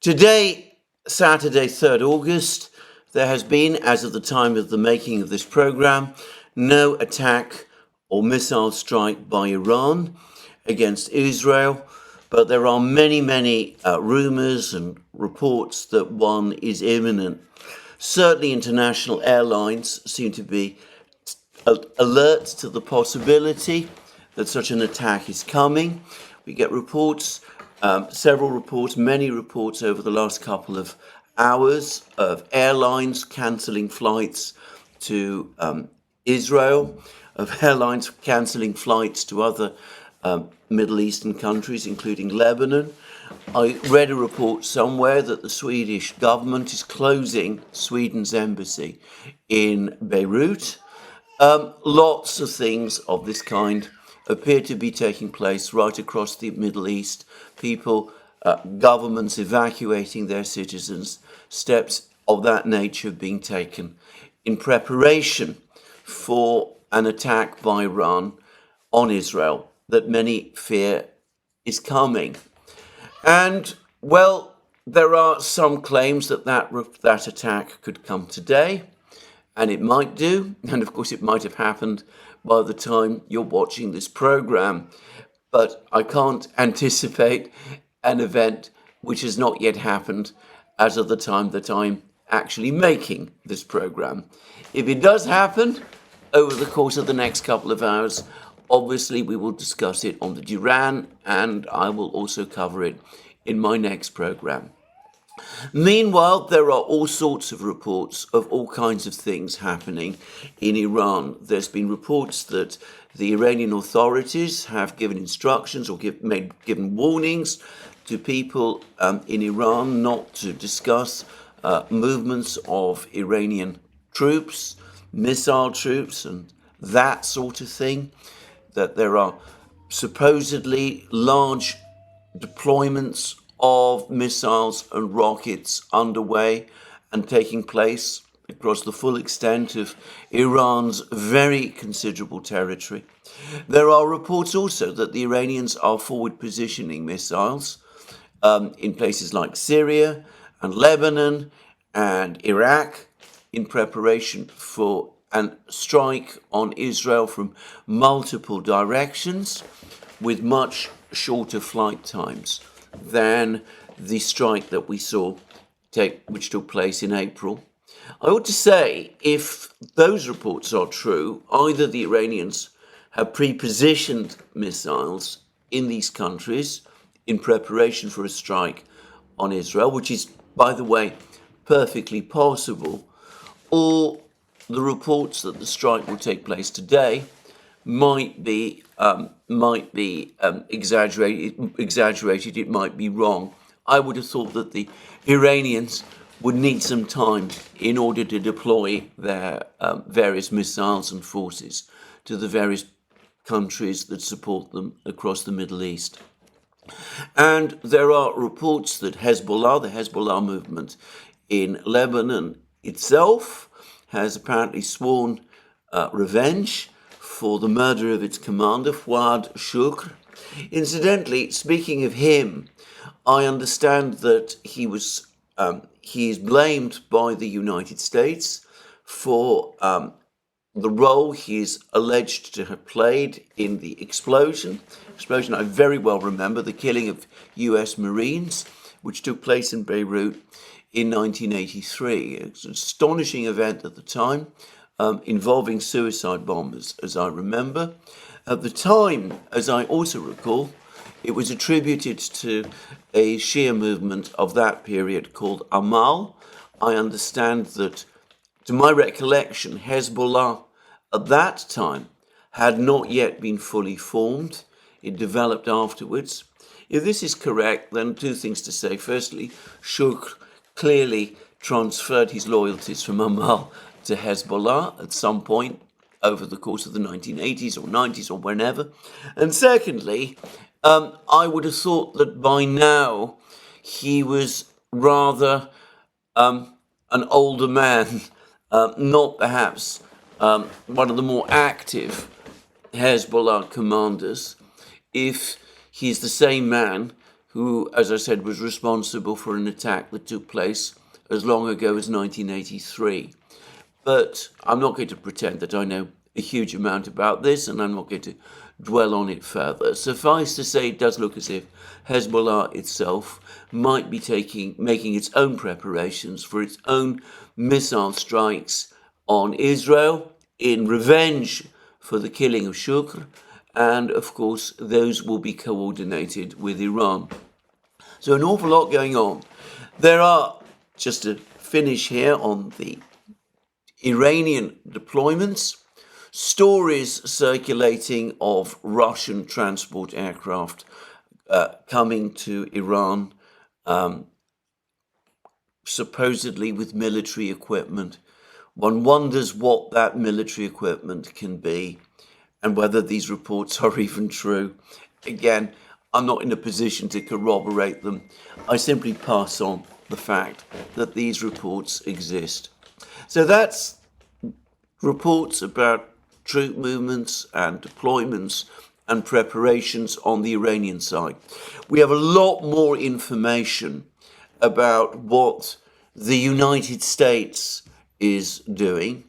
Today, Saturday, 3rd August, there has been, as of the time of the making of this program, no attack or missile strike by Iran against Israel, but there are many rumors and reports that one is imminent. Certainly international airlines seem to be alert to the possibility that such an attack is coming. We get reports, several reports, many reports over the last couple of hours of airlines cancelling flights to Israel, of airlines cancelling flights to other Middle Eastern countries, including Lebanon. I read a report somewhere that the Swedish government is closing Sweden's embassy in Beirut. Lots of things of this kind appear to be taking place right across the Middle East. People, governments evacuating their citizens, steps of that nature being taken in preparation for an attack by Iran on Israel that many fear is coming. And, well, there are some claims that that attack could come today, and it might do, and of course it might have happened by the time you're watching this program, but I can't anticipate an event which has not yet happened as of the time that I'm actually making this program. If it does happen over the course of the next couple of hours, obviously we will discuss it on the Duran, and I will also cover it in my next program. Meanwhile, there are all sorts of reports of all kinds of things happening in Iran. There's been reports that the Iranian authorities have given instructions or given warnings to people in Iran not to discuss movements of Iranian troops, missile troops, and that sort of thing, that there are supposedly large deployments of missiles and rockets underway and taking place across the full extent of Iran's very considerable territory. There are reports also that the Iranians are forward positioning missiles in places like Syria and Lebanon and Iraq in preparation for a strike on Israel from multiple directions with much shorter flight times than the strike that we saw which took place in April. I ought to say, if those reports are true, either the Iranians have pre-positioned missiles in these countries in preparation for a strike on Israel, which is, by the way, perfectly possible, or the reports that the strike will take place today might be exaggerated. It might be wrong. I would have thought that the Iranians would need some time in order to deploy their various missiles and forces to the various countries that support them across the Middle East. And there are reports that the Hezbollah movement in Lebanon itself, has apparently sworn revenge for the murder of its commander, Fouad Shukr. Incidentally, speaking of him, I understand that he is blamed by the United States for the role he is alleged to have played in the explosion I very well remember, the killing of US Marines, which took place in Beirut in 1983. It was an astonishing event at the time, involving suicide bombers, as I remember. At the time, as I also recall, it was attributed to a Shia movement of that period called Amal. I understand that, to my recollection, Hezbollah at that time had not yet been fully formed. It developed afterwards. If this is correct, then two things to say. Firstly, Shukr clearly transferred his loyalties from Amal to Hezbollah at some point over the course of the 1980s or 90s or whenever. And secondly, I would have thought that by now he was rather an older man, not perhaps one of the more active Hezbollah commanders, if he's the same man who, as I said, was responsible for an attack that took place as long ago as 1983. But I'm not going to pretend that I know a huge amount about this, and I'm not going to dwell on it further. Suffice to say, it does look as if Hezbollah itself might be making its own preparations for its own missile strikes on Israel in revenge for the killing of Shukr, and of course those will be coordinated with Iran. So an awful lot going on. There are, just to finish here on the Iranian deployments, stories circulating of Russian transport aircraft coming to Iran, supposedly with military equipment. One wonders what that military equipment can be and whether these reports are even true. Again, I'm not in a position to corroborate them. I simply pass on the fact that these reports exist. So that's reports about troop movements and deployments and preparations on the Iranian side. We have a lot more information about what the United States is doing.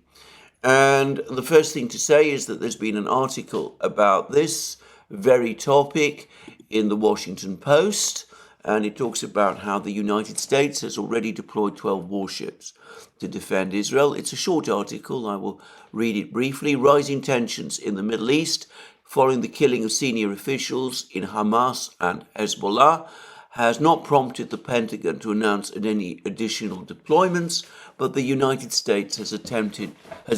And the first thing to say is that there's been an article about this very topic in the Washington Post, and it talks about how the United States has already deployed 12 warships to defend Israel. It's a short article. I will read it briefly. Rising tensions in the Middle East following the killing of senior officials in Hamas and Hezbollah has not prompted the Pentagon to announce any additional deployments, but the United States has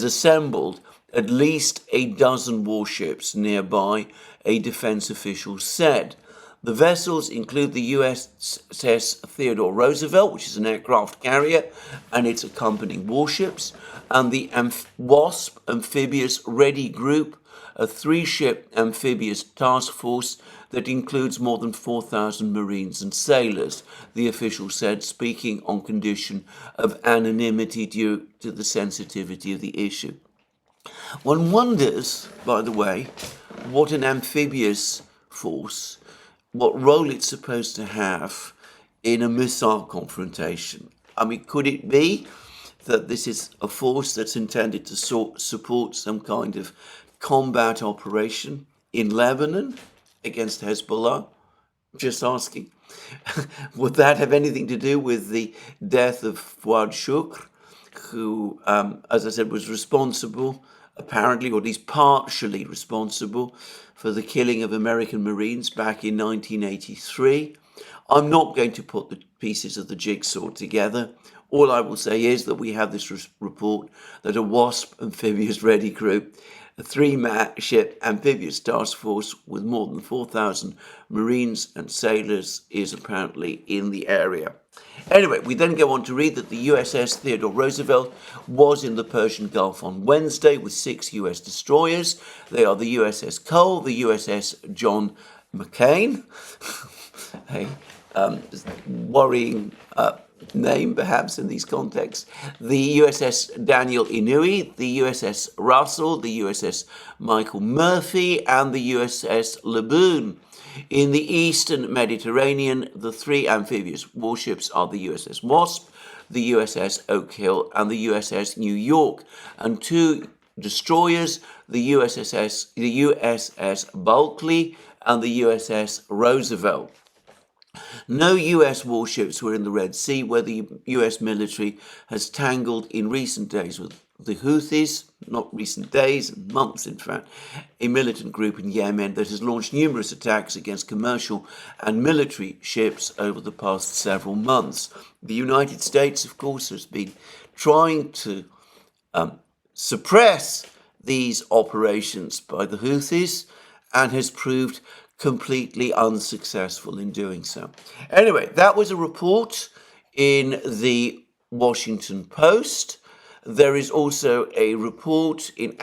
assembled at least a dozen warships nearby, a defense official said. The vessels include the USS Theodore Roosevelt, which is an aircraft carrier, and its accompanying warships, and the WASP Amphibious Ready Group, a 3-ship amphibious task force that includes more than 4,000 Marines and sailors, the official said, speaking on condition of anonymity due to the sensitivity of the issue. One wonders, by the way, what an amphibious force, what role it's supposed to have in a missile confrontation. I mean, could it be that this is a force that's intended to support some kind of combat operation in Lebanon against Hezbollah? Just asking. Would that have anything to do with the death of Fuad Shukr, who, as I said, was responsible, apparently, or at least partially responsible, for the killing of American Marines back in 1983? I'm not going to put the pieces of the jigsaw together. All I will say is that we have this report that a WASP Amphibious Ready Group, a 3-ship amphibious task force with more than 4,000 Marines and sailors, is apparently in the area. Anyway, we then go on to read that the USS Theodore Roosevelt was in the Persian Gulf on Wednesday with 6 US destroyers. They are the USS Cole, the USS John McCain, a worrying name perhaps in these contexts, the USS Daniel Inouye, the USS Russell, the USS Michael Murphy, and the USS Laboon. In the eastern Mediterranean, the 3 amphibious warships are the USS Wasp, the USS Oak Hill, and the USS New York, and 2 destroyers, the USS Bulkley and the USS Roosevelt. No US warships were in the Red Sea, where the US military has tangled in recent days with the Houthis, not recent days, months in fact, a militant group in Yemen that has launched numerous attacks against commercial and military ships over the past several months. The United States, of course, has been trying to suppress these operations by the Houthis and has proved completely unsuccessful in doing so. Anyway, that was a report in the Washington Post. There is also a report in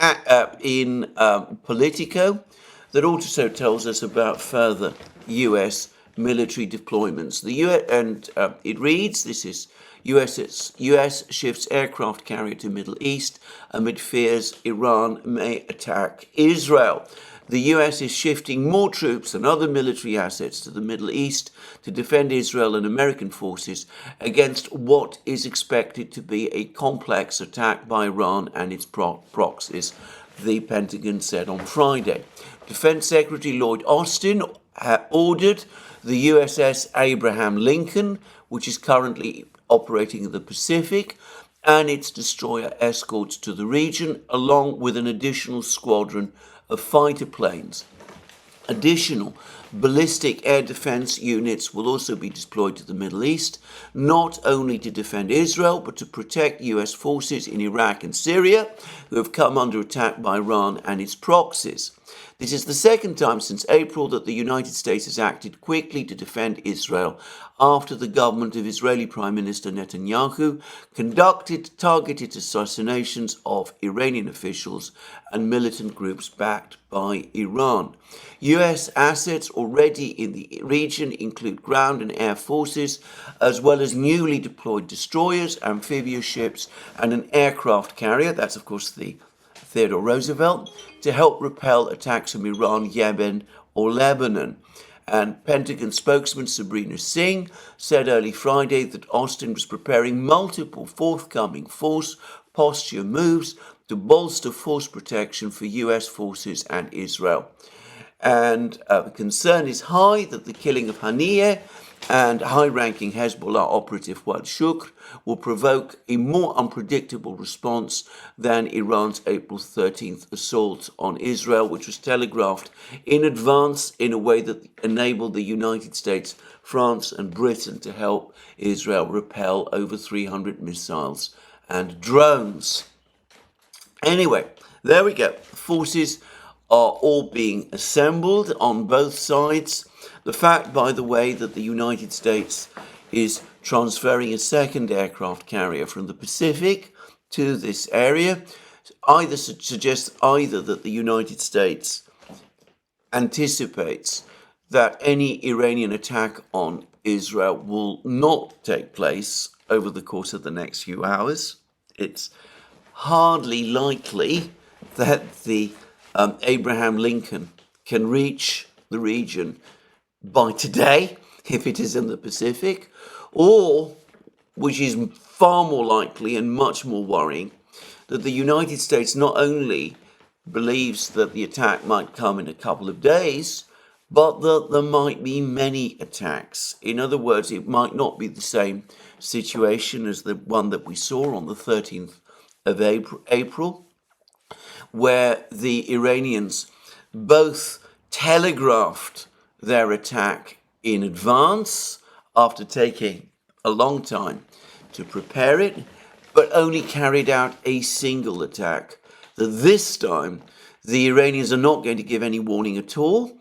Politico that also tells us about further US military deployments. It reads, this is US shifts aircraft carrier to Middle East amid fears Iran may attack Israel. the US is shifting more troops and other military assets to the Middle East to defend Israel and American forces against what is expected to be a complex attack by Iran and its proxies, the Pentagon said on Friday. Defense Secretary Lloyd Austin ordered the USS Abraham Lincoln, which is currently operating in the Pacific, and its destroyer escorts to the region, along with an additional squadron of fighter planes. Additional ballistic air defense units will also be deployed to the Middle East, not only to defend Israel, but to protect US forces in Iraq and Syria, who have come under attack by Iran and its proxies. This is the second time since April that the United States has acted quickly to defend Israel after the government of Israeli Prime Minister Netanyahu conducted targeted assassinations of Iranian officials and militant groups backed by Iran. US assets already in the region include ground and air forces, as well as newly deployed destroyers, amphibious ships, and an aircraft carrier. That's, of course, the Theodore Roosevelt, to help repel attacks from Iran, Yemen, or Lebanon. And Pentagon spokesman Sabrina Singh said early Friday that Austin was preparing multiple forthcoming force posture moves to bolster force protection for US forces and Israel. And the concern is high that the killing of Haniyeh and high-ranking Hezbollah operative Fuad Shukr will provoke a more unpredictable response than Iran's April 13th assault on Israel, which was telegraphed in advance in a way that enabled the United States, France, and Britain to help Israel repel over 300 missiles and drones. Anyway, there we go. Forces are all being assembled on both sides. The fact, by the way, that the United States is transferring a second aircraft carrier from the Pacific to this area either suggests that the United States anticipates that any Iranian attack on Israel will not take place over the course of the next few hours. It's hardly likely that the Abraham Lincoln can reach the region by today, if it is in the Pacific, or, which is far more likely and much more worrying, that the United States not only believes that the attack might come in a couple of days, but that there might be many attacks. In other words, it might not be the same situation as the one that we saw on the 13th of April, where the Iranians both telegraphed their attack in advance after taking a long time to prepare it, but only carried out a single attack. That this time the Iranians are not going to give any warning at all,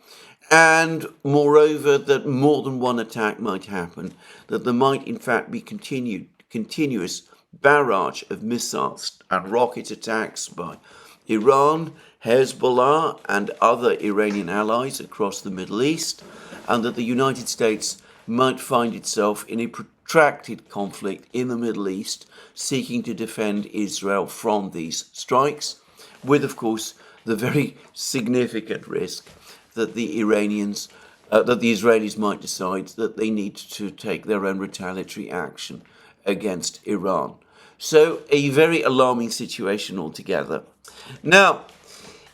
and moreover that more than one attack might happen, that there might in fact be continuous barrage of missiles and rocket attacks by Iran, Hezbollah, and other Iranian allies across the Middle East, and that the United States might find itself in a protracted conflict in the Middle East, seeking to defend Israel from these strikes, with, of course, the very significant risk that the Israelis might decide that they need to take their own retaliatory action against Iran. So, a very alarming situation altogether. Now,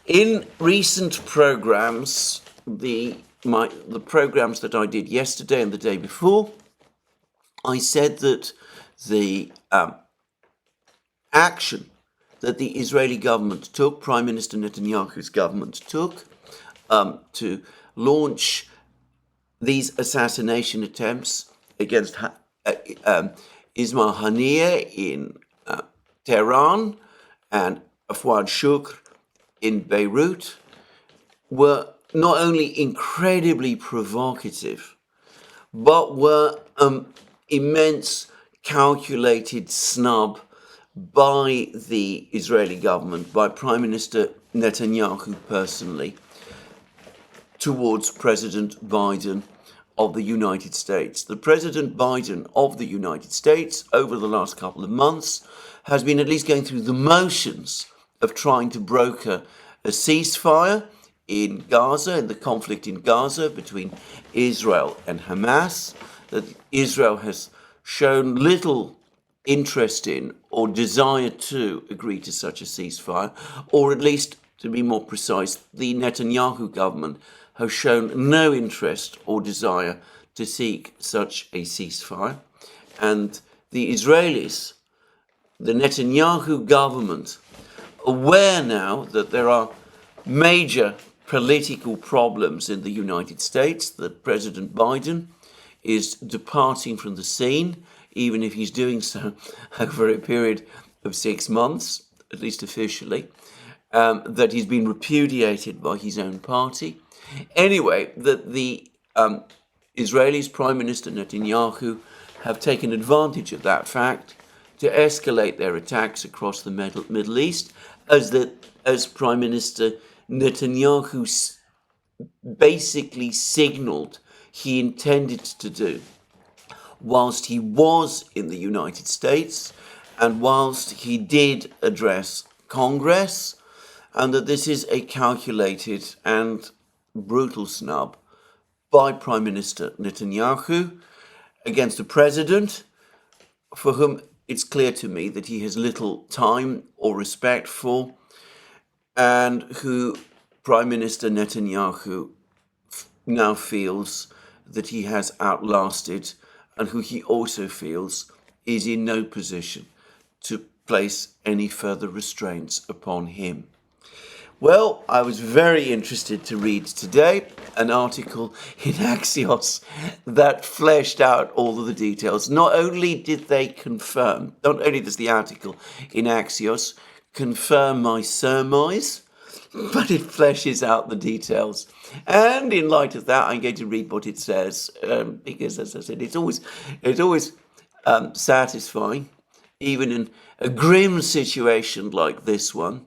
in recent programs, the programs that I did yesterday and the day before, I said that the action that the Israeli government took, Prime Minister Netanyahu's government took, to launch these assassination attempts against Ismail Haniyeh in Tehran and Fuad Shukr in Beirut, were not only incredibly provocative, but were immense calculated snub by the Israeli government, by Prime Minister Netanyahu personally, towards President Biden of the United States. The President Biden of the United States, over the last couple of months, has been at least going through the motions of trying to broker a ceasefire in Gaza, in the conflict in Gaza between Israel and Hamas, that Israel has shown little interest in or desire to agree to such a ceasefire, or at least, to be more precise, the Netanyahu government has shown no interest or desire to seek such a ceasefire. And the Israelis, the Netanyahu government, aware now that there are major political problems in the United States, that President Biden is departing from the scene, even if he's doing so over a period of 6 months, at least officially, that he's been repudiated by his own party. Anyway, that the Israel's Prime Minister Netanyahu have taken advantage of that fact to escalate their attacks across the Middle East, as Prime Minister Netanyahu basically signaled he intended to do whilst he was in the United States and whilst he did address Congress, and that this is a calculated and brutal snub by Prime Minister Netanyahu against a president for whom it's clear to me that he has little time or respect for, and who Prime Minister Netanyahu now feels that he has outlasted, and who he also feels is in no position to place any further restraints upon him. Well, I was very interested to read today an article in Axios that fleshed out all of the details. Not only does the article in Axios confirm my surmise, but it fleshes out the details. And in light of that, I'm going to read what it says, because, as I said, it's always satisfying, even in a grim situation like this one,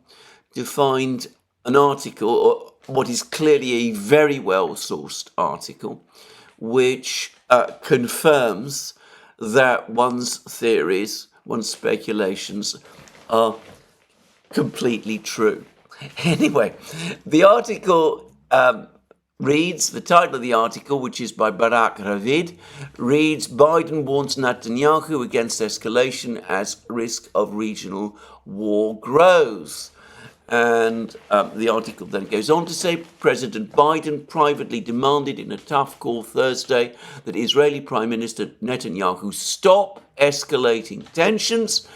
to find an article, or what is clearly a very well-sourced article, which confirms that one's theories, one's speculations are completely true. Anyway, the article reads, the title of the article, which is by Barak Ravid, reads, Biden warns Netanyahu against escalation as risk of regional war grows. And the article then goes on to say, President Biden privately demanded in a tough call Thursday that Israeli Prime Minister Netanyahu stop escalating tensions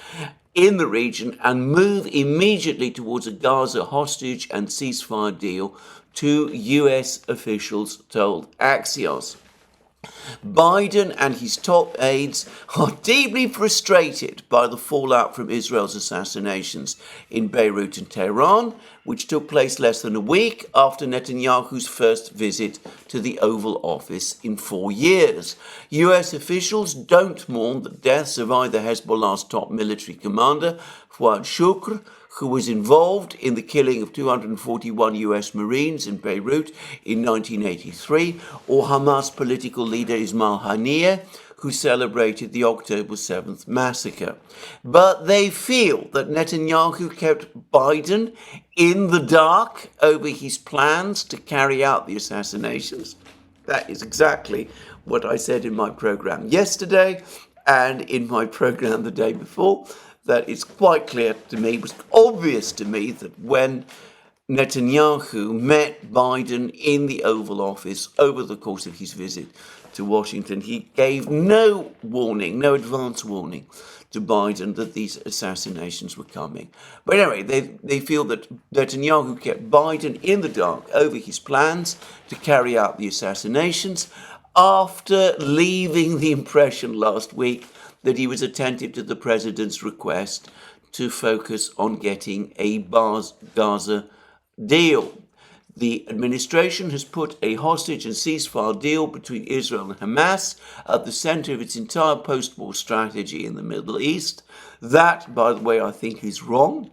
in the region and move immediately towards a Gaza hostage and ceasefire deal, two US officials told Axios. Biden and his top aides are deeply frustrated by the fallout from Israel's assassinations in Beirut and Tehran, which took place less than a week after Netanyahu's first visit to the Oval Office in 4 years. US officials don't mourn the deaths of either Hezbollah's top military commander, Fuad Shukr, who was involved in the killing of 241 US Marines in Beirut in 1983, or Hamas political leader Ismail Haniyeh, who celebrated the October 7th massacre. But they feel that Netanyahu kept Biden in the dark over his plans to carry out the assassinations. That is exactly what I said in my program yesterday and in my program the day before. That it's quite clear to me, it was obvious to me, that when Netanyahu met Biden in the Oval Office over the course of his visit to Washington, he gave no warning, no advance warning to Biden that these assassinations were coming. But anyway, they feel that Netanyahu kept Biden in the dark over his plans to carry out the assassinations after leaving the impression last week that he was attentive to the president's request to focus on getting a Gaza deal. The administration has put a hostage and ceasefire deal between Israel and Hamas at the center of its entire post-war strategy in the Middle East. That, by the way, I think is wrong.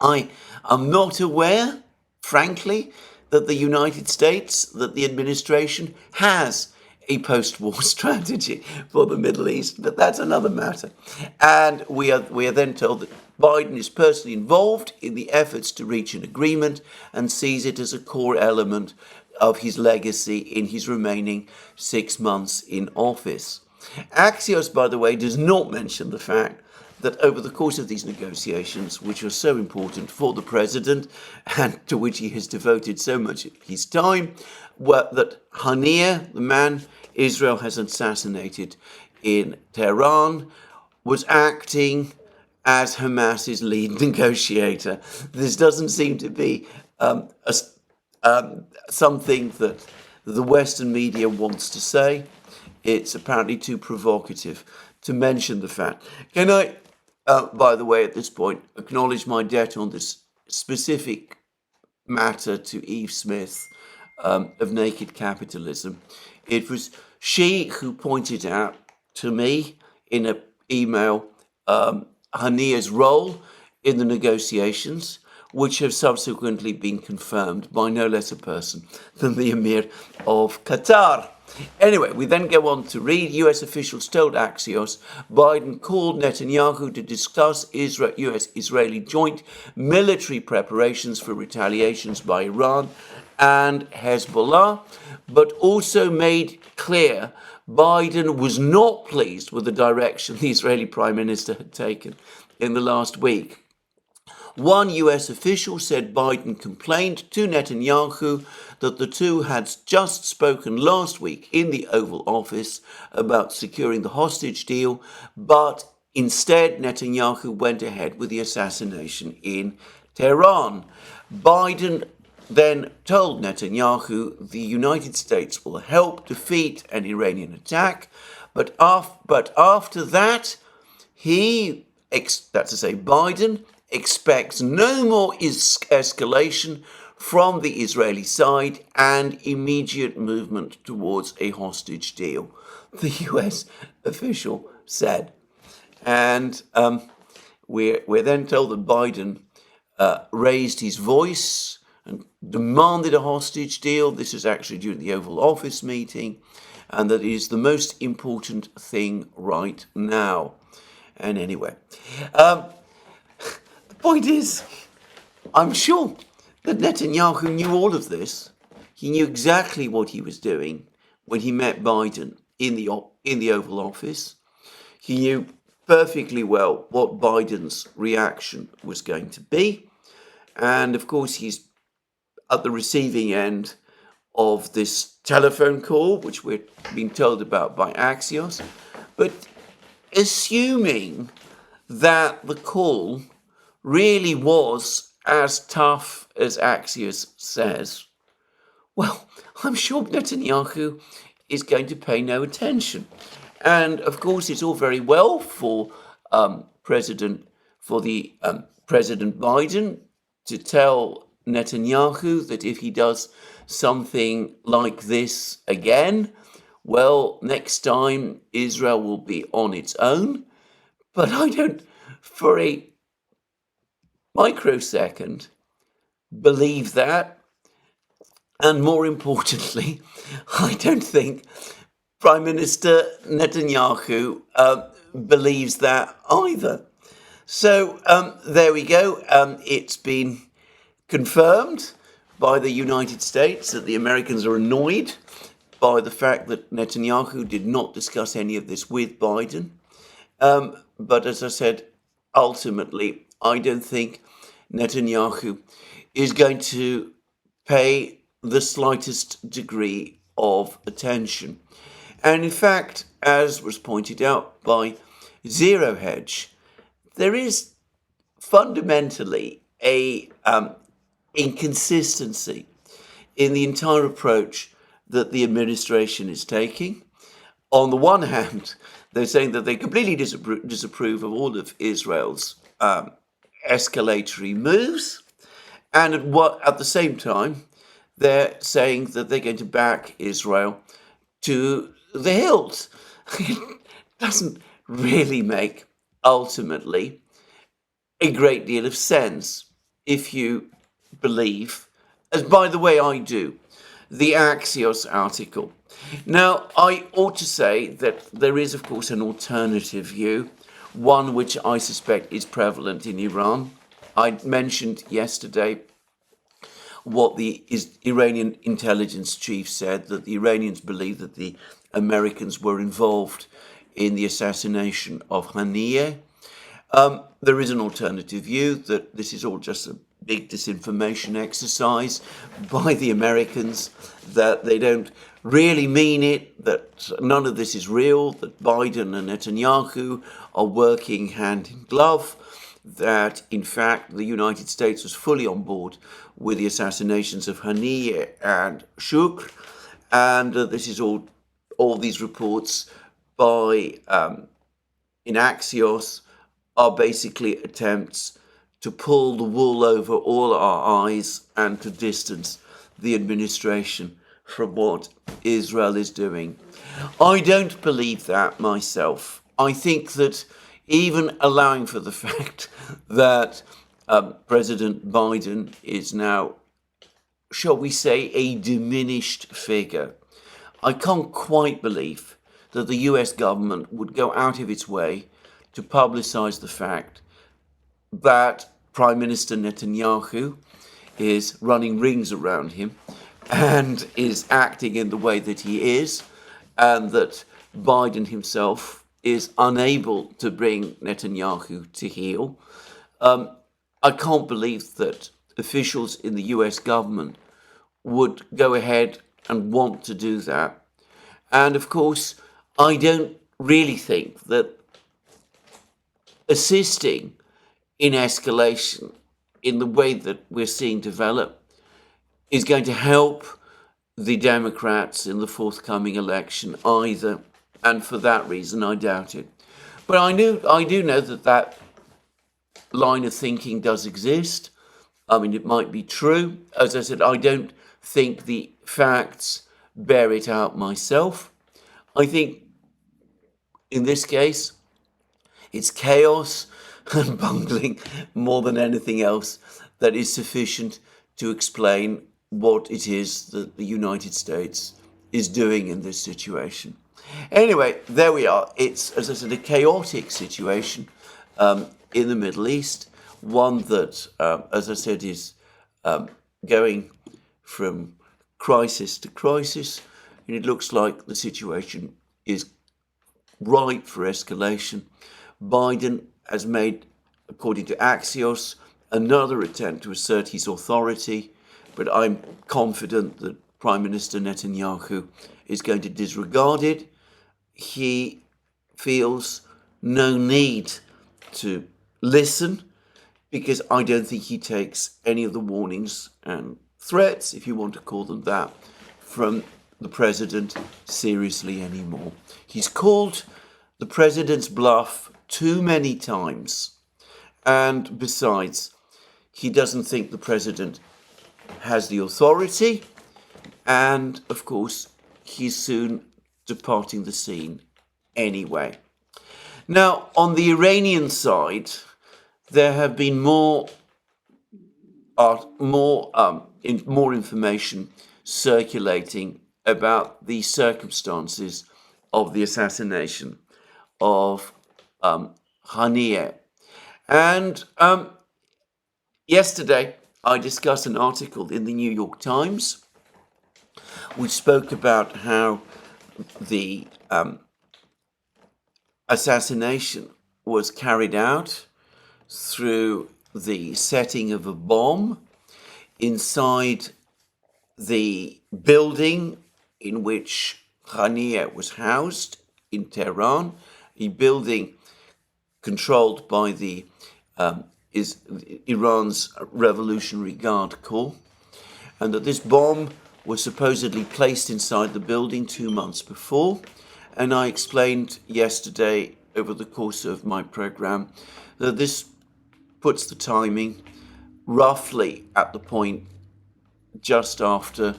I am not aware, frankly, that the United States, that the administration has a post-war strategy for the Middle East, but that's another matter. And we are then told that Biden is personally involved in the efforts to reach an agreement and sees it as a core element of his legacy in his remaining 6 months in office. Axios, by the way, does not mention the fact that over the course of these negotiations, which are so important for the president and to which he has devoted so much of his time, that Haniyeh, the man Israel has assassinated in Tehran, was acting as Hamas's lead negotiator. This doesn't seem to be something that the Western media wants to say. It's apparently too provocative to mention the fact. Can I, by the way, at this point, acknowledge my debt on this specific matter to Eve Smith of Naked Capitalism? It was she who pointed out to me in an email Haniyeh's role in the negotiations, which have subsequently been confirmed by no less a person than the Emir of Qatar. Anyway, we then go on to read, US officials told Axios Biden called Netanyahu to discuss US-Israeli joint military preparations for retaliations by Iran and Hezbollah, but also made clear Biden was not pleased with the direction the Israeli Prime Minister had taken in the last week. One US official said Biden complained to Netanyahu that the two had just spoken last week in the Oval Office about securing the hostage deal, but instead Netanyahu went ahead with the assassination in Tehran. Biden then told Netanyahu the United States will help defeat an Iranian attack, but after that, that's to say Biden, expects no more escalation from the Israeli side and immediate movement towards a hostage deal, the US official said. And we're then told that Biden raised his voice and demanded a hostage deal. This is actually during the Oval Office meeting, and that is the most important thing right now. And anyway, the point is, I'm sure that Netanyahu knew all of this. He knew exactly what he was doing when he met Biden in the Oval Office. He knew perfectly well what Biden's reaction was going to be. And of course, he's at the receiving end of this telephone call, which we're being told about by Axios. But assuming that the call really was as tough as Axios says, well, I'm sure Netanyahu is going to pay no attention. And of course, it's all very well for President Biden to tell Netanyahu that if he does something like this again, well, next time Israel will be on its own. But I don't, for a microsecond, believe that. And more importantly, I don't think Prime Minister Netanyahu believes that either. So there we go. It's been confirmed by the United States that the Americans are annoyed by the fact that Netanyahu did not discuss any of this with Biden. But as I said, ultimately, I don't think Netanyahu is going to pay the slightest degree of attention. And in fact, as was pointed out by Zero Hedge, there is fundamentally a inconsistency in the entire approach that the administration is taking. On the one hand, they're saying that they completely disapprove of all of Israel's escalatory moves, and at the same time, they're saying that they're going to back Israel to the hilt. It doesn't really make, ultimately, a great deal of sense if you believe, as by the way I do, the Axios article. Now, I ought to say that there is, of course, an alternative view, one which I suspect is prevalent in Iran. I mentioned yesterday what the Iranian intelligence chief said, that the Iranians believe that the Americans were involved in the assassination of Haniyeh. There is an alternative view that this is all just a big disinformation exercise by the Americans, that they don't really mean it, that none of this is real, that Biden and Netanyahu are working hand in glove, that in fact the United States was fully on board with the assassinations of Haniyeh and Shukr, and this is all these reports by in Axios are basically attempts to pull the wool over all our eyes and to distance the administration from what Israel is doing. I don't believe that myself. I think that even allowing for the fact that President Biden is now, shall we say, a diminished figure, I can't quite believe that the US government would go out of its way to publicize the fact that Prime Minister Netanyahu is running rings around him and is acting in the way that he is, and that Biden himself is unable to bring Netanyahu to heel. I can't believe that officials in the US government would go ahead and want to do that. And of course, I don't really think that assisting in escalation in the way that we're seeing develop is going to help the Democrats in the forthcoming election either, and for that reason I doubt it. But I do know that that line of thinking does exist. I mean, it might be true. As I said, I don't think the facts bear it out myself. I think in this case, it's chaos and bungling more than anything else that is sufficient to explain what it is that the United States is doing in this situation. Anyway, there we are. It's, as I said, a chaotic situation in the Middle East, one that, as I said, is going from crisis to crisis, and it looks like the situation is ripe for escalation. Biden has made, according to Axios, another attempt to assert his authority, but I'm confident that Prime Minister Netanyahu is going to disregard it. He feels no need to listen, because I don't think he takes any of the warnings and threats, if you want to call them that, from the president seriously anymore. He's called the president's bluff too many times, and besides, he doesn't think the president has the authority, and of course he's soon departing the scene anyway. Now, on the Iranian side, there have been more information circulating about the circumstances of the assassination of Haniyeh. And yesterday, I discussed an article in the New York Times which spoke about how the assassination was carried out through the setting of a bomb inside the building in which Haniyeh was housed in Tehran, a building controlled by the Iran's Revolutionary Guard Corps, and that this bomb was supposedly placed inside the building 2 months before. And I explained yesterday over the course of my program that this puts the timing roughly at the point just after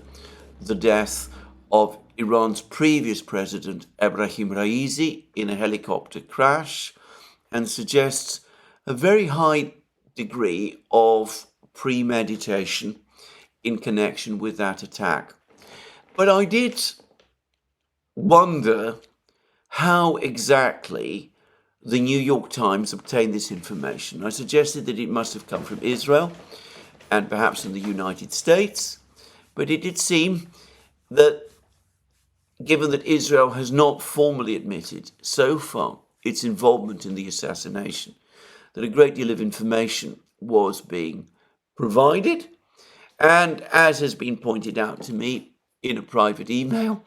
the death of Iran's previous president, Ebrahim Raisi, in a helicopter crash, and suggests a very high degree of premeditation in connection with that attack. But I did wonder how exactly the New York Times obtained this information. I suggested that it must have come from Israel and perhaps in the United States, but it did seem that, given that Israel has not formally admitted so far its involvement in the assassination, that a great deal of information was being provided. And as has been pointed out to me in a private email,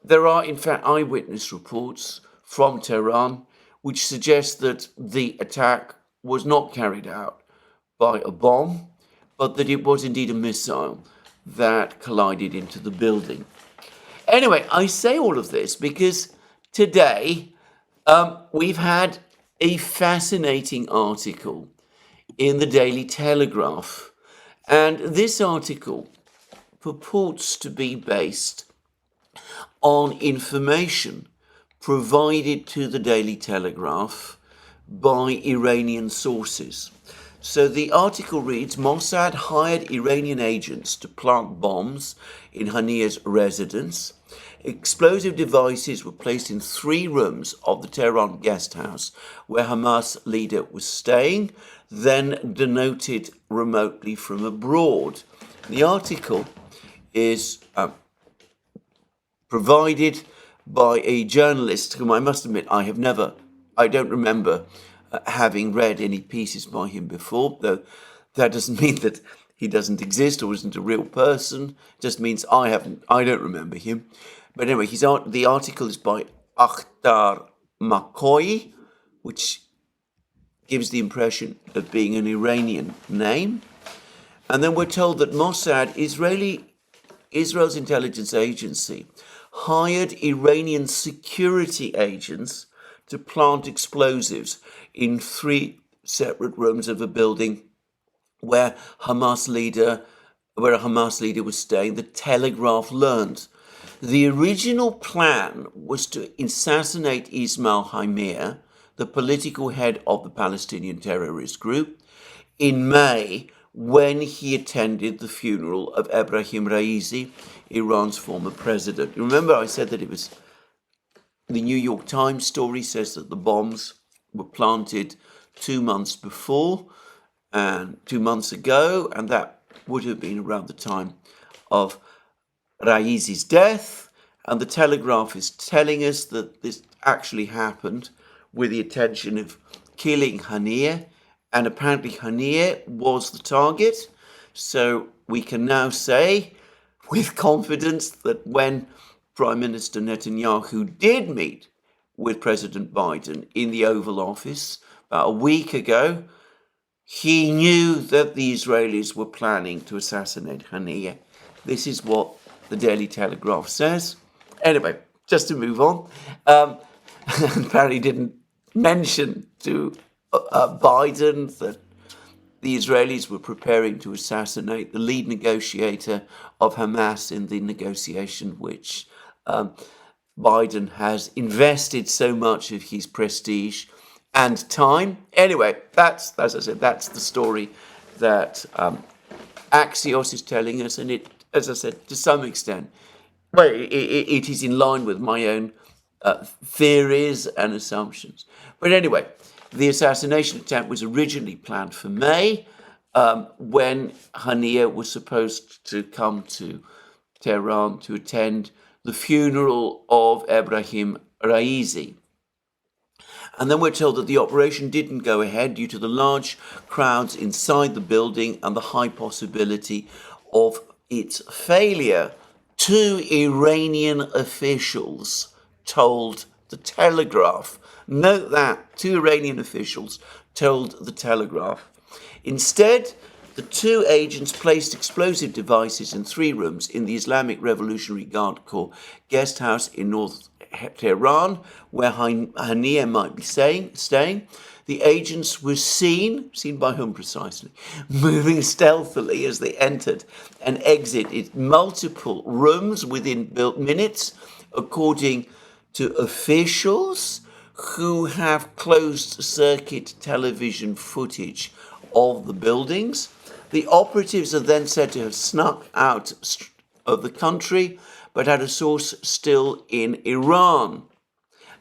there are in fact eyewitness reports from Tehran which suggest that the attack was not carried out by a bomb, but that it was indeed a missile that collided into the building. Anyway, I say all of this because today we've had a fascinating article in the Daily Telegraph, and this article purports to be based on information provided to the Daily Telegraph by Iranian sources. So the article reads, Mossad hired Iranian agents to plant bombs in Hania's residence. Explosive devices were placed in 3 rooms of the Tehran guest house where Hamas leader was staying, then denoted remotely from abroad. The article is provided by a journalist whom I must admit I don't remember having read any pieces by him before, though that doesn't mean that he doesn't exist or isn't a real person. It just means I don't remember him. But anyway, the article is by Akhtar Makoi, which gives the impression of being an Iranian name. And then we're told that Mossad, Israel's intelligence agency, hired Iranian security agents to plant explosives in 3 separate rooms of a building where a Hamas leader was staying. The Telegraph learned the original plan was to assassinate Ismail Haniyeh, the political head of the Palestinian terrorist group, in May when he attended the funeral of Ebrahim Raisi, Iran's former president. Remember, I said that it was the New York Times story says that the bombs were planted 2 months before and 2 months ago, and that would have been around the time of Raisi's death. And the Telegraph is telling us that this actually happened with the intention of killing Haniyeh, and apparently Haniyeh was the target. So we can now say with confidence that when Prime Minister Netanyahu did meet with President Biden in the Oval Office about a week ago, he knew that the Israelis were planning to assassinate Haniyeh. This is what the Daily Telegraph says. Anyway, just to move on, apparently didn't mention to Biden that the Israelis were preparing to assassinate the lead negotiator of Hamas in the negotiation which Biden has invested so much of his prestige and time. Anyway, that's, as I said, that's the story that Axios is telling us, and it, as I said, to some extent, well, it is in line with my own theories and assumptions. But anyway, the assassination attempt was originally planned for May, when Haniyeh was supposed to come to Tehran to attend the funeral of Ebrahim Raisi. And then we're told that the operation didn't go ahead due to the large crowds inside the building and the high possibility of its failure. 2 Iranian officials told the Telegraph. Note that, 2 Iranian officials told the Telegraph. Instead, the 2 agents placed explosive devices in 3 rooms in the Islamic Revolutionary Guard Corps guest house in North Tehran, where Haniyeh might be staying. The agents were seen by whom precisely, moving stealthily as they entered and exited multiple rooms within minutes, according to officials who have closed-circuit television footage of the buildings. The operatives are then said to have snuck out of the country, but had a source still in Iran.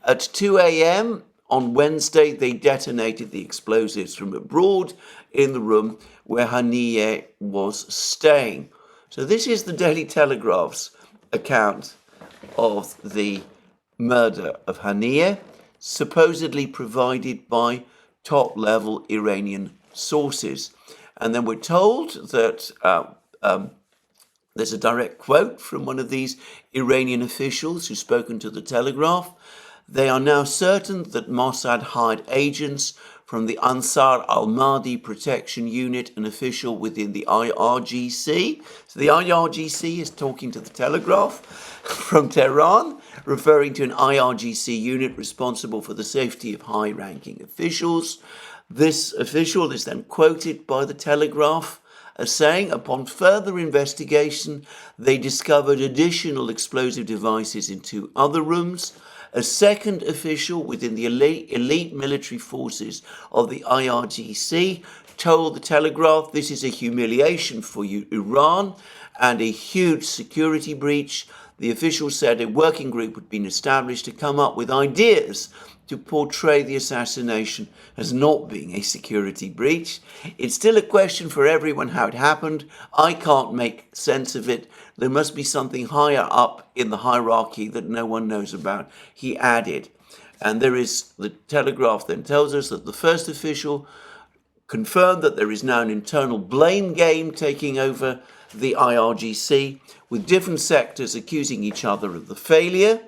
At 2 a.m. on Wednesday, they detonated the explosives from abroad in the room where Haniyeh was staying. So this is the Daily Telegraph's account of the murder of Haniyeh, supposedly provided by top-level Iranian sources. And then we're told that there's a direct quote from one of these Iranian officials who's spoken to the Telegraph. They are now certain that Mossad hired agents from the Ansar al-Mahdi Protection Unit, an official within the IRGC. So the IRGC is talking to the Telegraph from Tehran, referring to an IRGC unit responsible for the safety of high-ranking officials. This official is then quoted by the Telegraph as saying, upon further investigation, they discovered additional explosive devices in 2 other rooms. A second official within the elite military forces of the IRGC told the Telegraph this is a humiliation for Iran and a huge security breach. The official said a working group had been established to come up with ideas to portray the assassination as not being a security breach. It's still a question for everyone how it happened. I can't make sense of it. There must be something higher up in the hierarchy that no one knows about, he added. And the Telegraph then tells us that the first official confirmed that there is now an internal blame game taking over the IRGC, with different sectors accusing each other of the failure.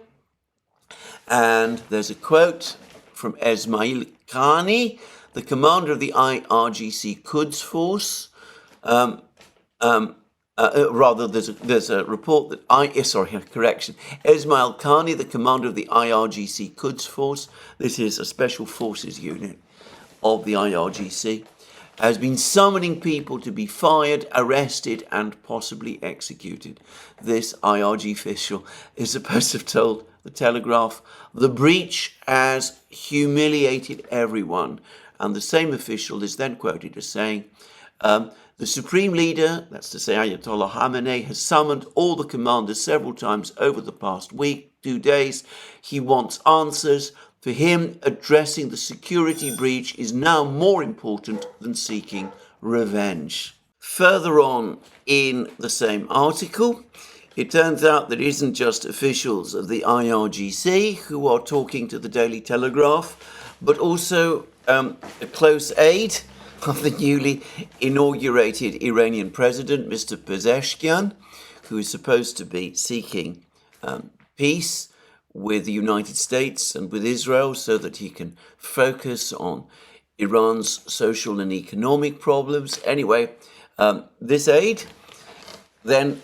And there's a quote from Esmail Khani, the commander of the IRGC Quds force. There's a report that Esmail Khani, the commander of the IRGC Quds force, this is a special forces unit of the IRGC, has been summoning people to be fired, arrested, and possibly executed. This IRG official is supposed to have told the Telegraph the breach has humiliated everyone. And the same official is then quoted as saying, the supreme leader, that's to say Ayatollah Khamenei, has summoned all the commanders several times over the past week, 2 days. He wants answers. For him, addressing the security breach is now more important than seeking revenge. Further on in the same article, it turns out that it isn't just officials of the IRGC who are talking to the Daily Telegraph, but also a close aide of the newly inaugurated Iranian president, Mr. Pezeshkian, who is supposed to be seeking peace with the United States and with Israel so that he can focus on Iran's social and economic problems. Anyway, this aide then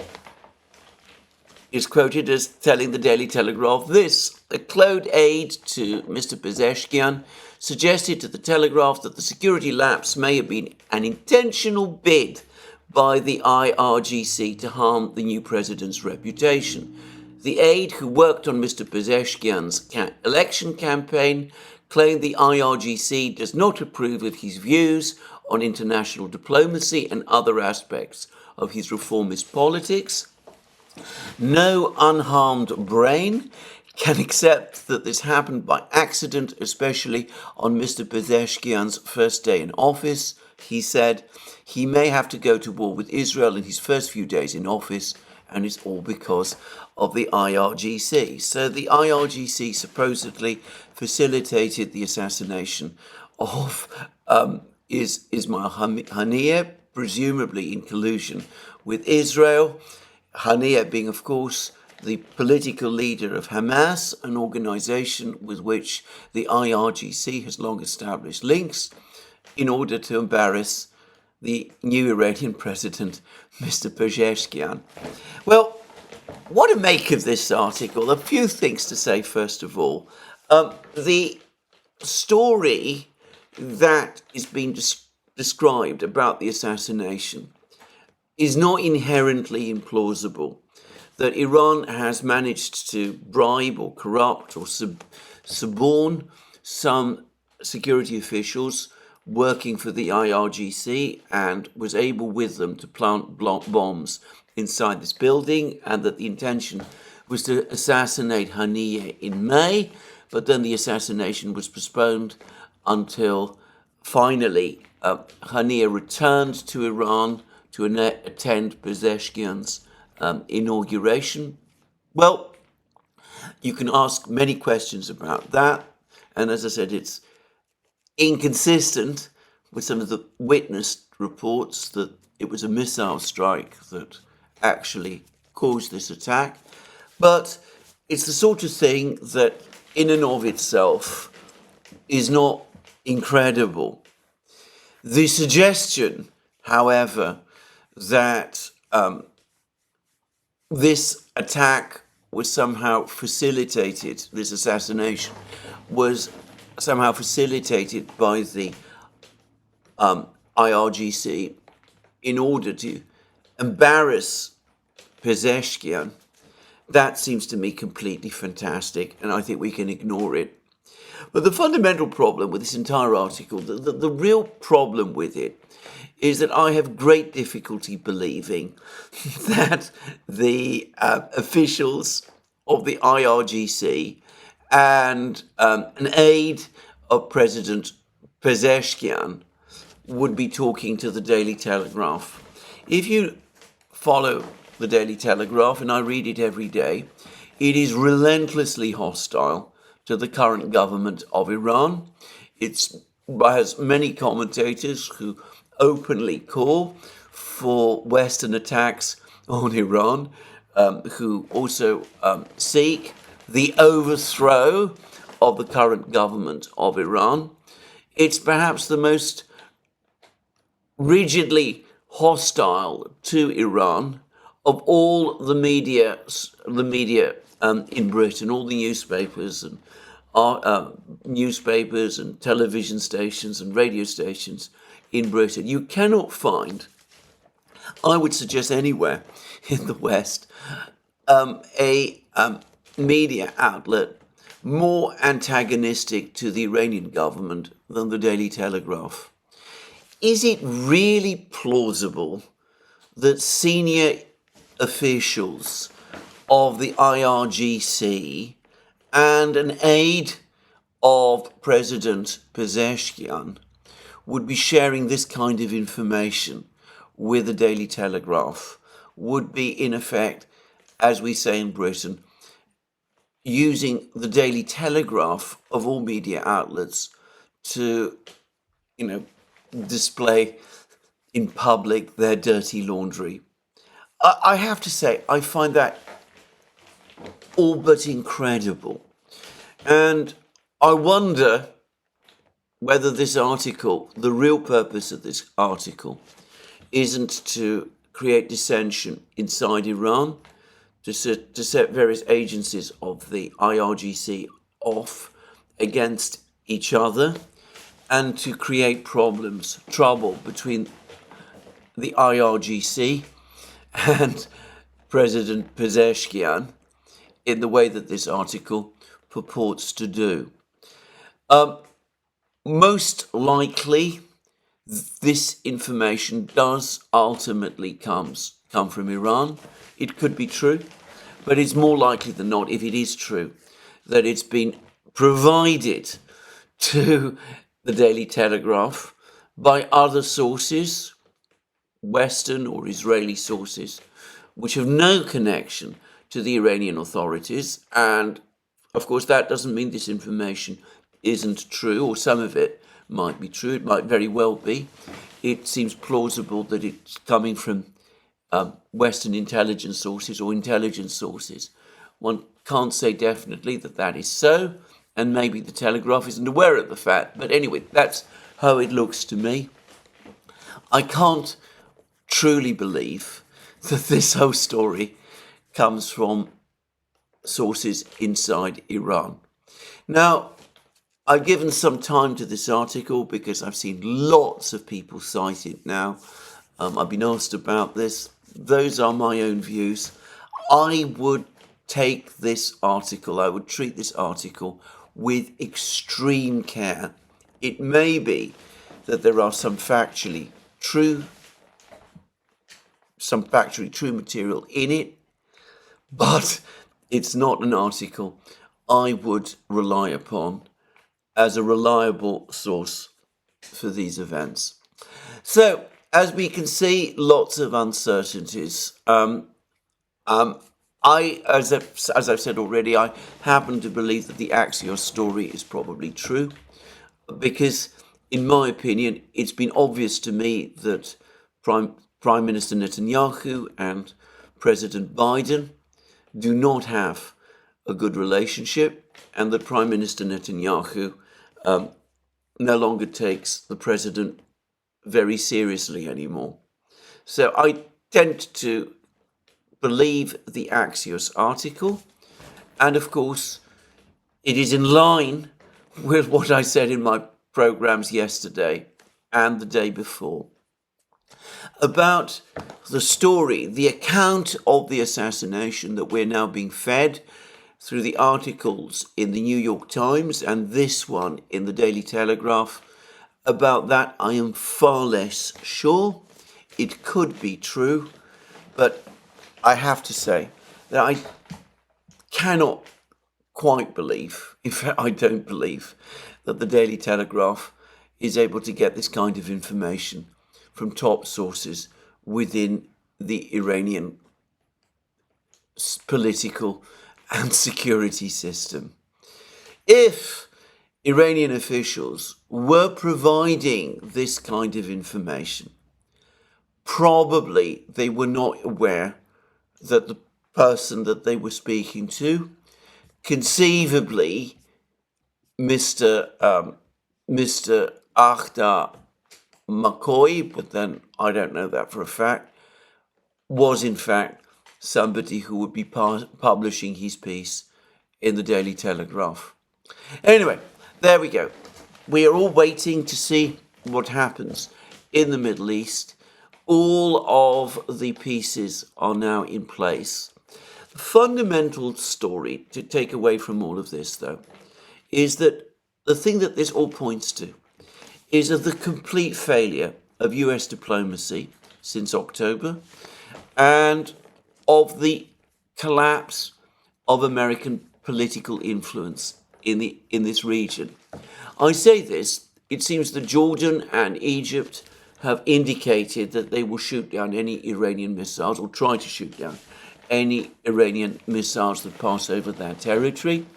is quoted as telling the Daily Telegraph this. A close aide to Mr. Pezeshkian suggested to the Telegraph that the security lapse may have been an intentional bid by the IRGC to harm the new president's reputation. The aide who worked on Mr. Pezeshkian's election campaign claimed the IRGC does not approve of his views on international diplomacy and other aspects of his reformist politics. No unharmed brain can accept that this happened by accident, especially on Mr. Pezeshkian's first day in office. He said he may have to go to war with Israel in his first few days in office, and it's all because of the IRGC. So the IRGC supposedly facilitated the assassination of Ismail Haniyeh, presumably in collusion with Israel. Haniyeh being, of course, the political leader of Hamas, an organization with which the IRGC has long established links, in order to embarrass the new Iranian president, Mr. Pezeshkian. Well, what to make of this article? A few things to say, first of all. The story that is being described about the assassination is not inherently implausible. That Iran has managed to bribe or corrupt or suborn some security officials working for the IRGC and was able with them to plant bombs inside this building, and that the intention was to assassinate Haniyeh in May, but then the assassination was postponed until finally Haniyeh returned to Iran to attend Pezeshkian's inauguration. Well, you can ask many questions about that, and as I said, it's inconsistent with some of the witnessed reports that it was a missile strike that actually caused this attack. But it's the sort of thing that in and of itself is not incredible. The suggestion, however, that this attack was somehow facilitated, this assassination was somehow facilitated by the IRGC in order to embarrass Pezeshkian, that seems to me completely fantastic, and I think we can ignore it. But the fundamental problem with this entire article, the real problem with it, is that I have great difficulty believing that the officials of the IRGC and an aide of President Pezeshkian would be talking to the Daily Telegraph. If you follow the Daily Telegraph, and I read it every day, it is relentlessly hostile to the current government of Iran. It has many commentators who openly call for Western attacks on Iran, who also seek the overthrow of the current government of Iran. It's perhaps the most rigidly hostile to Iran of all the media in Britain, all the newspapers and television stations and radio stations in Britain. You cannot find, I would suggest anywhere in the West, a media outlet more antagonistic to the Iranian government than the Daily Telegraph. Is it really plausible that senior officials of the IRGC and an aide of President Pezeshkian would be sharing this kind of information with the Daily Telegraph, would be in effect, as we say in Britain, using the Daily Telegraph of all media outlets to, display in public their dirty laundry? I have to say, I find that all but incredible. And I wonder whether this article, the real purpose of this article, isn't to create dissension inside Iran, to set various agencies of the IRGC off against each other, and to create trouble between the IRGC and President Pezeshkian in the way that this article purports to do. Most likely, this information does ultimately come from Iran. It could be true, but it's more likely than not, if it is true, that it's been provided to the Daily Telegraph by other sources, Western or Israeli sources, which have no connection to the Iranian authorities. And of course, that doesn't mean this information isn't true, or some of it might be true. It might very well be. It seems plausible that it's coming from Western intelligence sources or intelligence sources. One can't say definitely that that is so, and maybe the Telegraph isn't aware of the fact. But anyway, that's how it looks to me. I can't truly believe that this whole story comes from sources inside Iran. Now, I've given some time to this article because I've seen lots of people cite it now. I've been asked about this. Those are my own views. I would take this article, I would treat this article with extreme care. It may be that there are some factually true some factually true material in it, but it's not an article I would rely upon as a reliable source for these events. So, as we can see, lots of uncertainties. As I've said already, I happen to believe that the Axios story is probably true, because, in my opinion, it's been obvious to me that Prime Minister Netanyahu and President Biden do not have a good relationship, and that Prime Minister Netanyahu no longer takes the president very seriously anymore. So I tend to believe the Axios article, and of course it is in line with what I said in my programs yesterday and the day before about the story, the account of the assassination that we're now being fed through the articles in the New York Times and this one in the Daily Telegraph. About that, I am far less sure. It could be true, but I have to say that I cannot quite believe, in fact, I don't believe, that the Daily Telegraph is able to get this kind of information from top sources within the Iranian political and security system. If Iranian officials were providing this kind of information, probably they were not aware that the person that they were speaking to, conceivably Mr. Akhtar McCoy, but then I don't know that for a fact, was in fact somebody who would be publishing his piece in the Daily Telegraph. Anyway, there we go. We are all waiting to see what happens in the Middle East. All of the pieces are now in place. The fundamental story to take away from all of this, though, is that the thing that this all points to is of the complete failure of US diplomacy since October and of the collapse of American political influence in this region. I say this, it seems that Jordan and Egypt have indicated that they will shoot down any Iranian missiles, or try to shoot down any Iranian missiles that pass over their territory.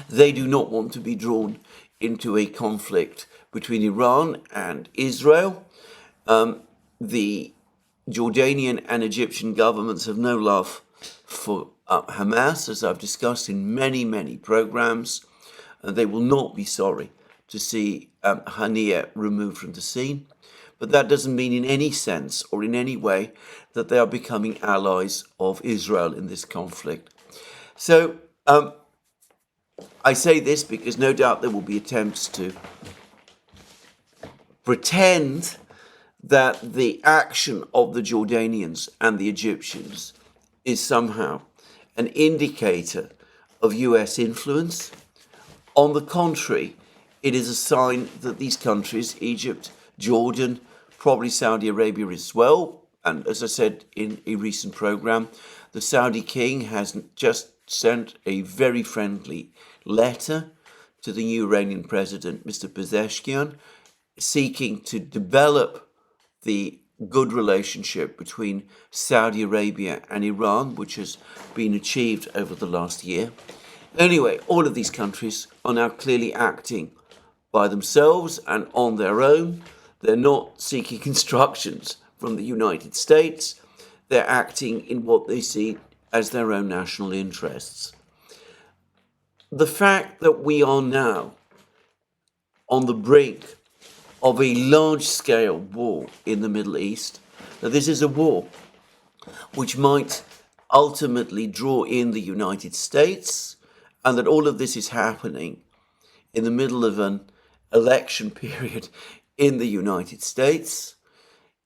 They do not want to be drawn into a conflict between Iran and Israel. The Jordanian and Egyptian governments have no love for Hamas, as I've discussed in many, many programs. They will not be sorry to see Haniyeh removed from the scene. But that doesn't mean in any sense or in any way that they are becoming allies of Israel in this conflict. So I say this because no doubt there will be attempts to pretend that the action of the Jordanians and the Egyptians is somehow an indicator of US influence. On the contrary, it is a sign that these countries, Egypt, Jordan, probably Saudi Arabia as well, and as I said in a recent program, the Saudi king has just sent a very friendly letter to the new Iranian president, Mr. Pezeshkian, seeking to develop the good relationship between Saudi Arabia and Iran, which has been achieved over the last year. Anyway, all of these countries are now clearly acting by themselves and on their own. They're not seeking instructions from the United States. They're acting in what they see as their own national interests. The fact that we are now on the brink of a large-scale war in the Middle East, that this is a war which might ultimately draw in the United States, and that all of this is happening in the middle of an election period in the United States,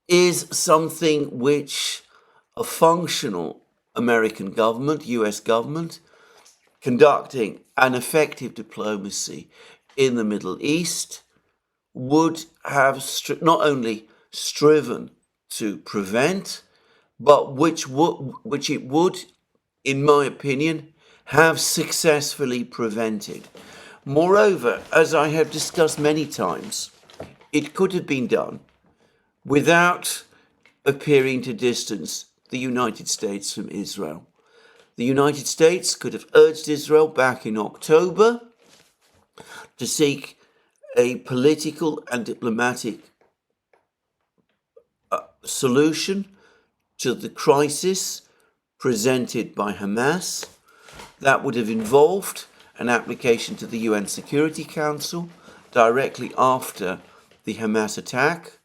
is something which a functional American government, US government, conducting an effective diplomacy in the Middle East would have not only striven to prevent, but which it would, in my opinion, have successfully prevented. Moreover, as I have discussed many times, it could have been done without appearing to distance the United States from Israel. The United States could have urged Israel back in October to seek a political and diplomatic solution to the crisis presented by Hamas. That would have involved an application to the UN Security Council directly after the Hamas attack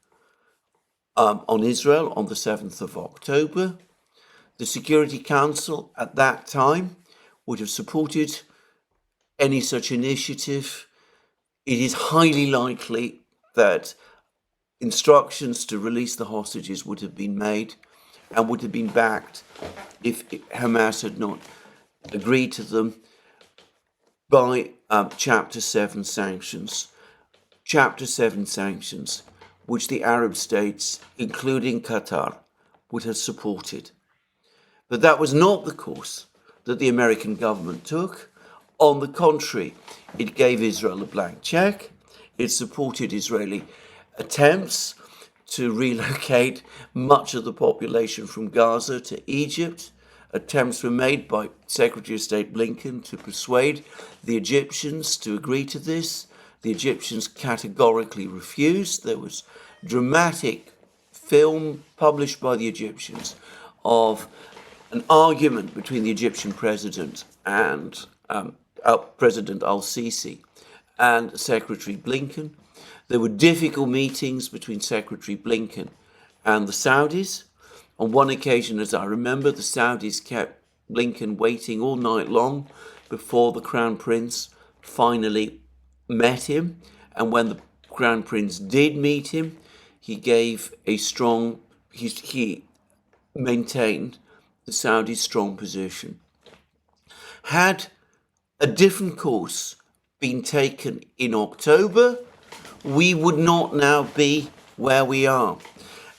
on Israel on the 7th of October. The Security Council at that time would have supported any such initiative. It is highly likely that instructions to release the hostages would have been made and would have been backed, if Hamas had not agreed to them, by Chapter 7 sanctions. Chapter 7 sanctions, which the Arab states, including Qatar, would have supported. But that was not the course that the American government took. On the contrary, it gave Israel a blank check. It supported Israeli attempts to relocate much of the population from Gaza to Egypt. Attempts were made by Secretary of State Blinken to persuade the Egyptians to agree to this. The Egyptians categorically refused. There was dramatic film published by the Egyptians of an argument between the Egyptian president and President al-Sisi and Secretary Blinken. There were difficult meetings between Secretary Blinken and the Saudis. On one occasion, as I remember, the Saudis kept Blinken waiting all night long before the Crown Prince finally met him. And when the Crown Prince did meet him, he maintained the Saudis' strong position. Had a different course been taken in October, we would not now be where we are.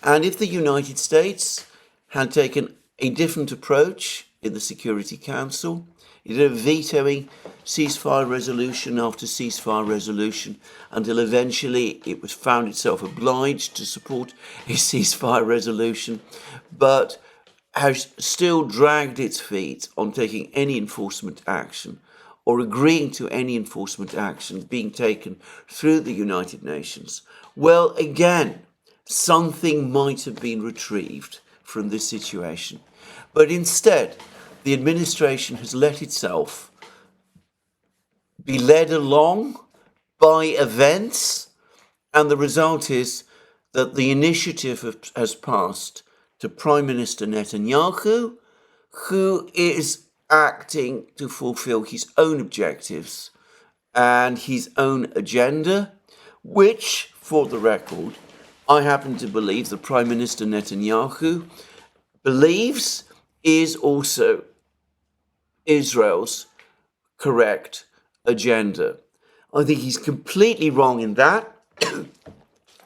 And if the United States had taken a different approach in the Security Council, instead of vetoing ceasefire resolution after ceasefire resolution until eventually it was found itself obliged to support a ceasefire resolution, but has still dragged its feet on taking any enforcement action or agreeing to any enforcement action being taken through the United Nations, well, again, something might have been retrieved from this situation. But instead, the administration has let itself be led along by events, and the result is that the initiative has passed to Prime Minister Netanyahu, who is acting to fulfill his own objectives and his own agenda, which, for the record, I happen to believe that Prime Minister Netanyahu believes is also Israel's correct agenda. I think he's completely wrong in that.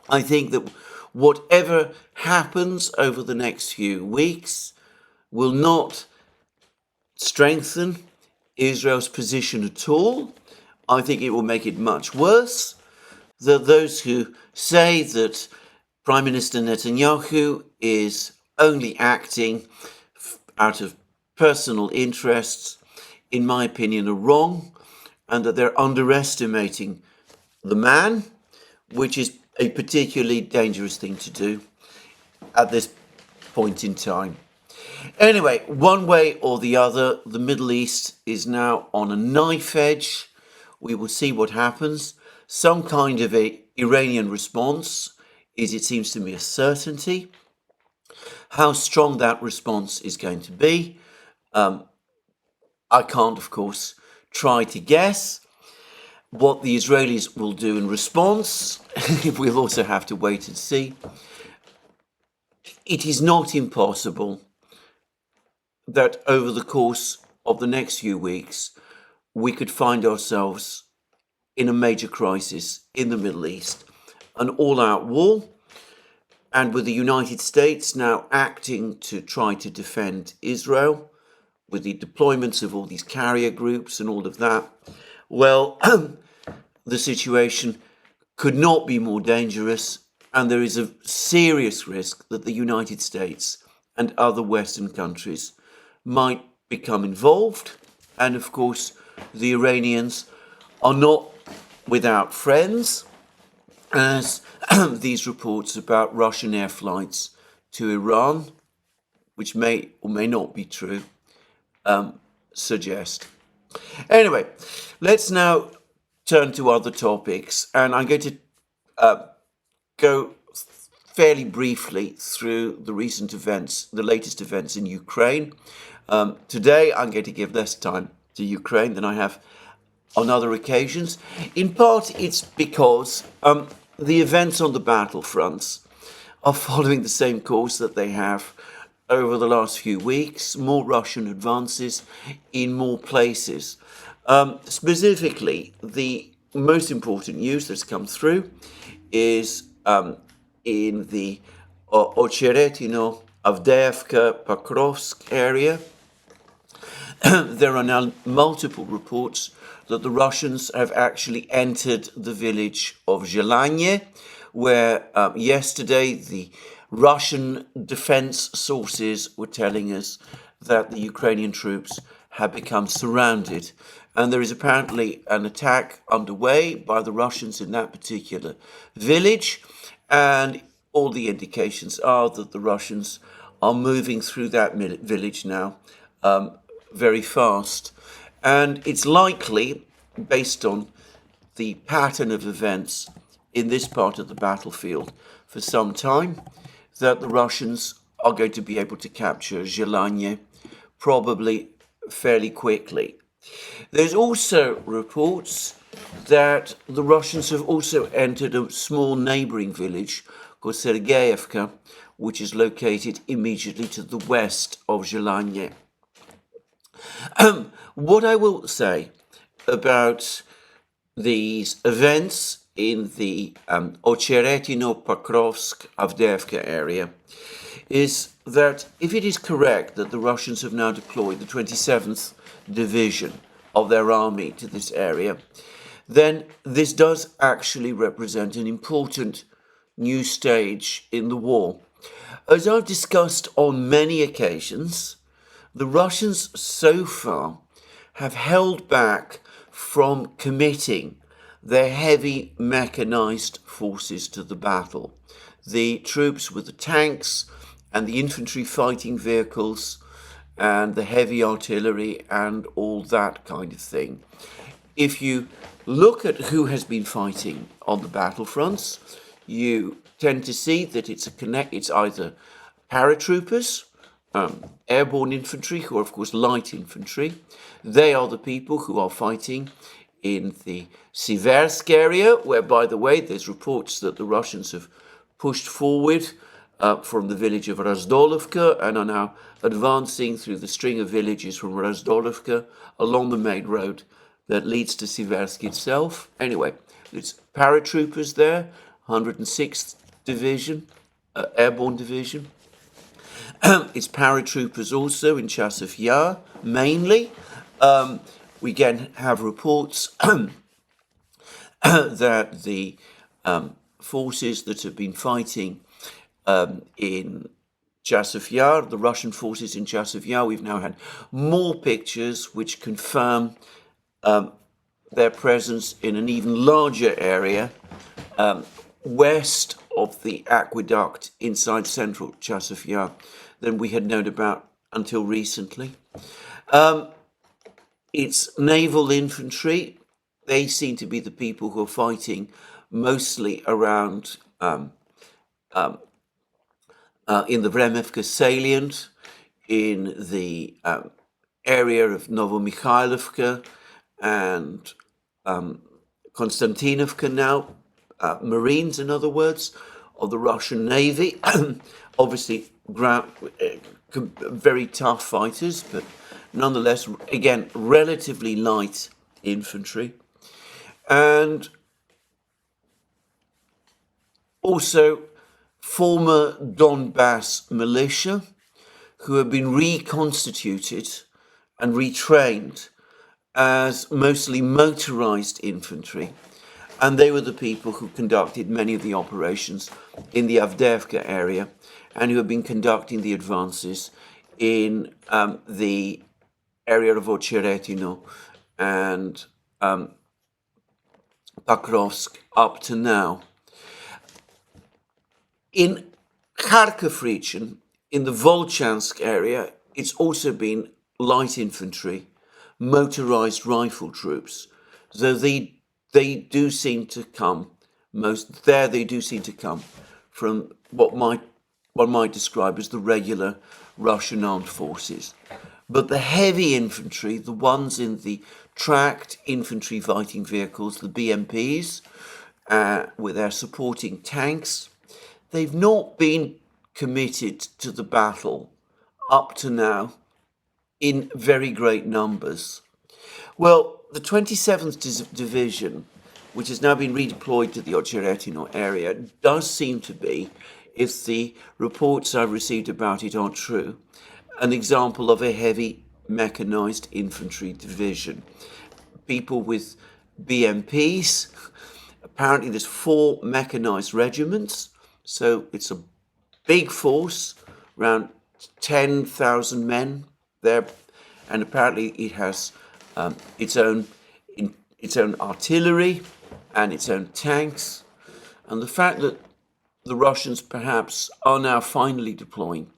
I think that whatever happens over the next few weeks will not strengthen Israel's position at all. I think it will make it much worse. That those who say that Prime Minister Netanyahu is only acting out of personal interests, in my opinion, are wrong, and that they're underestimating the man, which is a particularly dangerous thing to do at this point in time. Anyway, one way or the other, the Middle East is now on a knife edge. We will see what happens. Some kind of a Iranian response is, it seems to me, a certainty. How strong that response is going to be, I can't, of course, try to guess. What the Israelis will do in response, we'll also have to wait and see. It is not impossible that over the course of the next few weeks, we could find ourselves in a major crisis in the Middle East, an all-out war, And with the United States now acting to try to defend Israel, with the deployments of all these carrier groups and all of that, well, the situation could not be more dangerous, and there is a serious risk that the United States and other Western countries might become involved. And of course, the Iranians are not without friends, as these reports about Russian air flights to Iran, which may or may not be true, suggest. Anyway, let's now turn to other topics, and I'm going to go fairly briefly through the recent events, the latest events in Ukraine. Today, I'm going to give less time to Ukraine than I have on other occasions. In part, it's because the events on the battlefronts are following the same course that they have over the last few weeks, more Russian advances in more places. Specifically, the most important news that's come through is in the Ocheretino, Avdiivka, Pokrovsk area. There are now multiple reports that the Russians have actually entered the village of Zelanye, where yesterday the Russian defense sources were telling us that the Ukrainian troops have become surrounded. And there is apparently an attack underway by the Russians in that particular village. And all the indications are that the Russians are moving through that village now very fast. And it's likely, based on the pattern of events in this part of the battlefield for some time, that the Russians are going to be able to capture Zelanye probably fairly quickly. There's also reports that the Russians have also entered a small neighboring village called Sergeyevka, which is located immediately to the west of Zelanye. What I will say about these events in the Ocheretino, Pokrovsk, Avdiivka area is that if it is correct that the Russians have now deployed the 27th Division of their army to this area, then this does actually represent an important new stage in the war. As I've discussed on many occasions, the Russians so far have held back from committing their heavy mechanized forces to the battle. The troops with the tanks and the infantry fighting vehicles and the heavy artillery and all that kind of thing. If you look at who has been fighting on the battlefronts, you tend to see that it's either paratroopers, airborne infantry, who are of course light infantry. They are the people who are fighting in the Siversk area, where, by the way, there's reports that the Russians have pushed forward from the village of Razdolovka and are now advancing through the string of villages from Razdolovka along the main road that leads to Siversk itself. Anyway, it's paratroopers there, 106th Division, Airborne Division. It's paratroopers also in Chasiv Yar, mainly. We again have reports that the forces that have been fighting in Chasiv Yar, the Russian forces in Chasiv Yar, we've now had more pictures which confirm their presence in an even larger area west of the aqueduct inside central Chasiv Yar than we had known about until recently. It's naval infantry. They seem to be the people who are fighting mostly around in the Vremevka salient, in the area of Novomikhailovka and Konstantinovka now, Marines, in other words, of the Russian Navy. Obviously, very tough fighters, but nonetheless, again, relatively light infantry. And also former Donbass militia who have been reconstituted and retrained as mostly motorized infantry. And they were the people who conducted many of the operations in the Avdiivka area and who have been conducting the advances in the area of Ocheretino and Pakrovsk up to now. In Kharkiv region, in the Volchansk area, it's also been light infantry, motorized rifle troops. So they do seem to come from what one might describe as the regular Russian armed forces. But the heavy infantry, the ones in the tracked infantry fighting vehicles, the BMPs, with their supporting tanks, they've not been committed to the battle up to now in very great numbers. Well, the 27th Division, which has now been redeployed to the Ocheretino area, does seem to be, if the reports I've received about it are true, an example of a heavy mechanized infantry division. People with BMPs, apparently there's 4 mechanized regiments, so it's a big force, around 10,000 men there, and apparently it has its own artillery and its own tanks. And the fact that the Russians perhaps are now finally deploying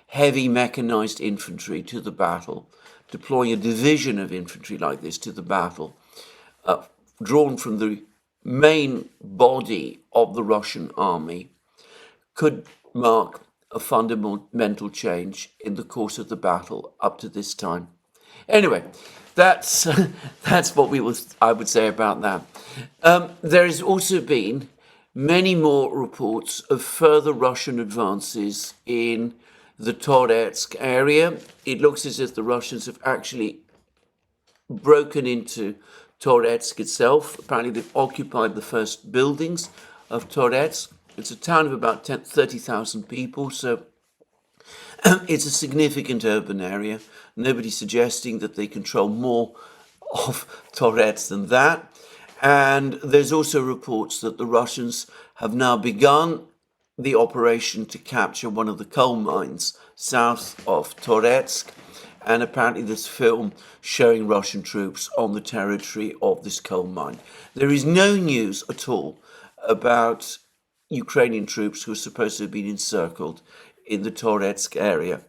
heavy mechanized infantry to the battle, deploying a division of infantry like this to the battle, drawn from the main body of the Russian army, could mark a fundamental change in the course of the battle up to this time. Anyway, that's what I would say about that. There has also been many more reports of further Russian advances in the Toretsk area. It looks as if the Russians have actually broken into Toretsk itself. Apparently they've occupied the first buildings of Toretsk. It's a town of about 30,000 people, so it's a significant urban area. Nobody's suggesting that they control more of Toretsk than that. And there's also reports that the Russians have now begun the operation to capture one of the coal mines south of Toretsk. And apparently there's film showing Russian troops on the territory of this coal mine. There is no news at all about Ukrainian troops who are supposed to have been encircled in the Toretsk area.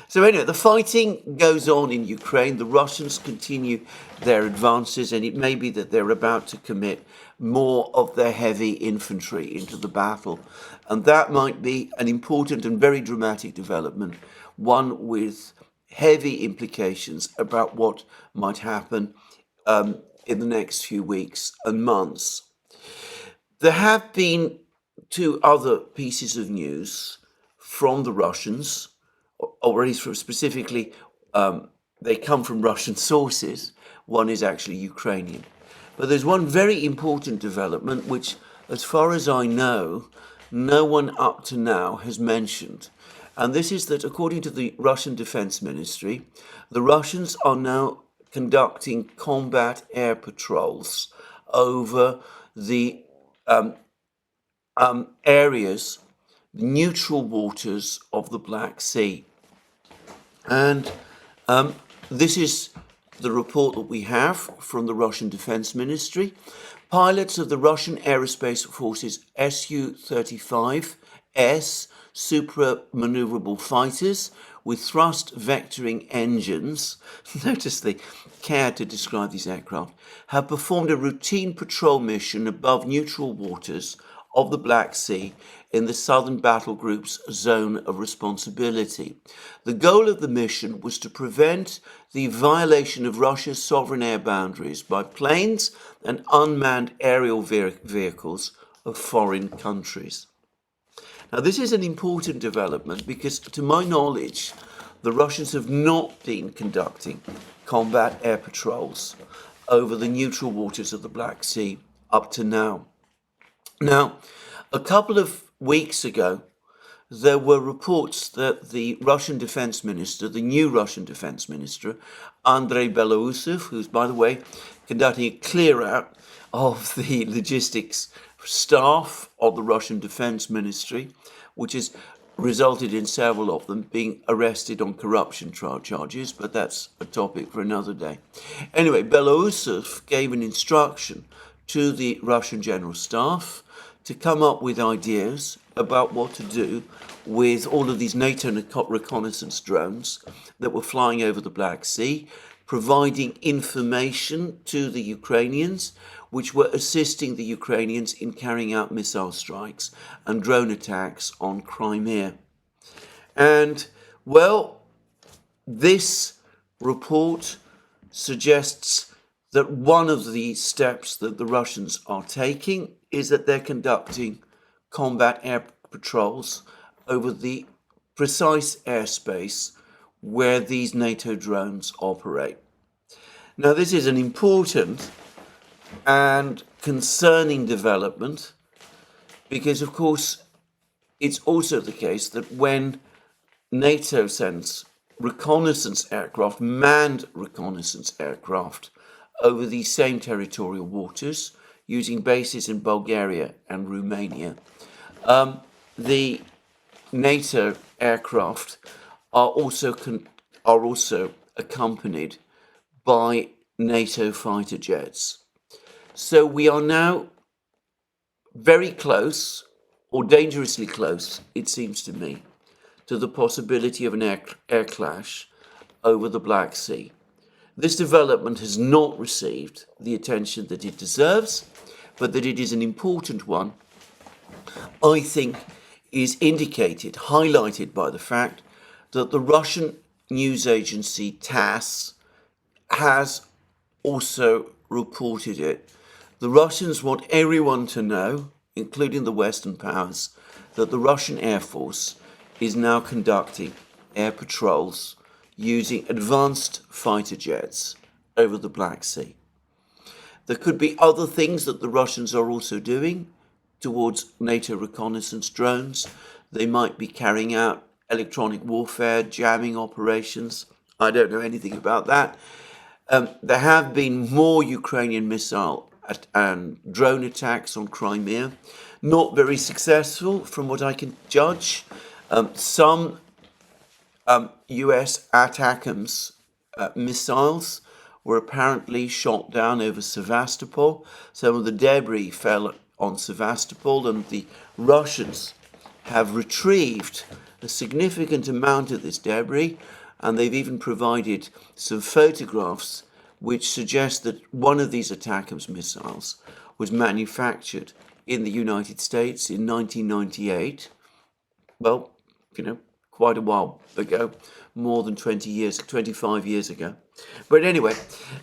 So anyway, the fighting goes on in Ukraine. The Russians continue their advances, and it may be that they're about to commit more of their heavy infantry into the battle. And that might be an important and very dramatic development, one with heavy implications about what might happen in the next few weeks and months. There have been 2 other pieces of news from the Russians, or at least specifically, they come from Russian sources. One is actually Ukrainian. But there's one very important development which, as far as I know, no one up to now has mentioned. And this is that, according to the Russian Defense Ministry, the Russians are now conducting combat air patrols over the areas, neutral waters of the Black Sea. And this is the report that we have from the Russian Defense Ministry. Pilots of the Russian Aerospace Forces SU35S supra-maneuverable fighters with thrust vectoring engines, notice the care to describe these aircraft, have performed a routine patrol mission above neutral waters of the Black Sea in the Southern Battle Group's zone of responsibility. The goal of the mission was to prevent the violation of Russia's sovereign air boundaries by planes and unmanned aerial vehicles of foreign countries. Now, this is an important development because, to my knowledge, the Russians have not been conducting combat air patrols over the neutral waters of the Black Sea up to now. Now, a couple of weeks ago, there were reports that the Russian defense minister, the new Russian defense minister, Andrei Belousov, who's, by the way, conducting a clear out of the logistics staff of the Russian defense ministry, which has resulted in several of them being arrested on corruption charges, but that's a topic for another day. Anyway, Belousov gave an instruction to the Russian general staff to come up with ideas about what to do with all of these NATO reconnaissance drones that were flying over the Black Sea, providing information to the Ukrainians, which were assisting the Ukrainians in carrying out missile strikes and drone attacks on Crimea. And, well, this report suggests that one of the steps that the Russians are taking is that they're conducting combat air patrols over the precise airspace where these NATO drones operate. Now, this is an important and concerning development because, of course, it's also the case that when NATO sends reconnaissance aircraft, manned reconnaissance aircraft, over these same territorial waters, using bases in Bulgaria and Romania, the NATO aircraft are also accompanied by NATO fighter jets. So we are now very close, or dangerously close, it seems to me, to the possibility of an air clash over the Black Sea. This development has not received the attention that it deserves, but that it is an important one, I think, is highlighted by the fact that the Russian news agency TASS has also reported it. The Russians want everyone to know, including the Western powers, that the Russian Air Force is now conducting air patrols using advanced fighter jets over the Black Sea. There could be other things that the Russians are also doing towards NATO reconnaissance drones. They might be carrying out electronic warfare, jamming operations. I don't know anything about that. There have been more Ukrainian missile and drone attacks on Crimea. Not very successful from what I can judge. Some US ATACMS missiles were apparently shot down over Sevastopol. Some of the debris fell on Sevastopol, and the Russians have retrieved a significant amount of this debris, and they've even provided some photographs which suggest that one of these ATACMS missiles was manufactured in the United States in 1998. Well, quite a while ago, more than 25 years ago. But anyway,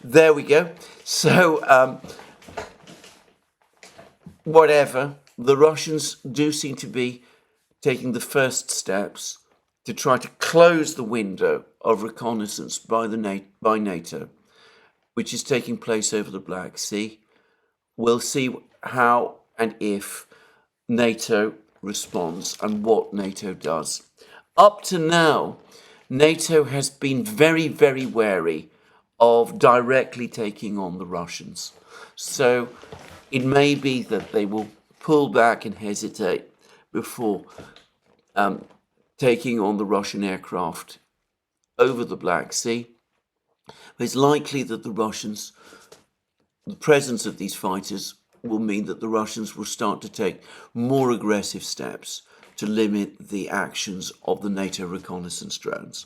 there we go. So, whatever, the Russians do seem to be taking the first steps to try to close the window of reconnaissance by NATO, which is taking place over the Black Sea. We'll see how and if NATO responds and what NATO does. Up to now, NATO has been very, very wary of directly taking on the Russians. So it may be that they will pull back and hesitate before taking on the Russian aircraft over the Black Sea. It's likely that the presence of these fighters will mean that the Russians will start to take more aggressive steps to limit the actions of the NATO reconnaissance drones.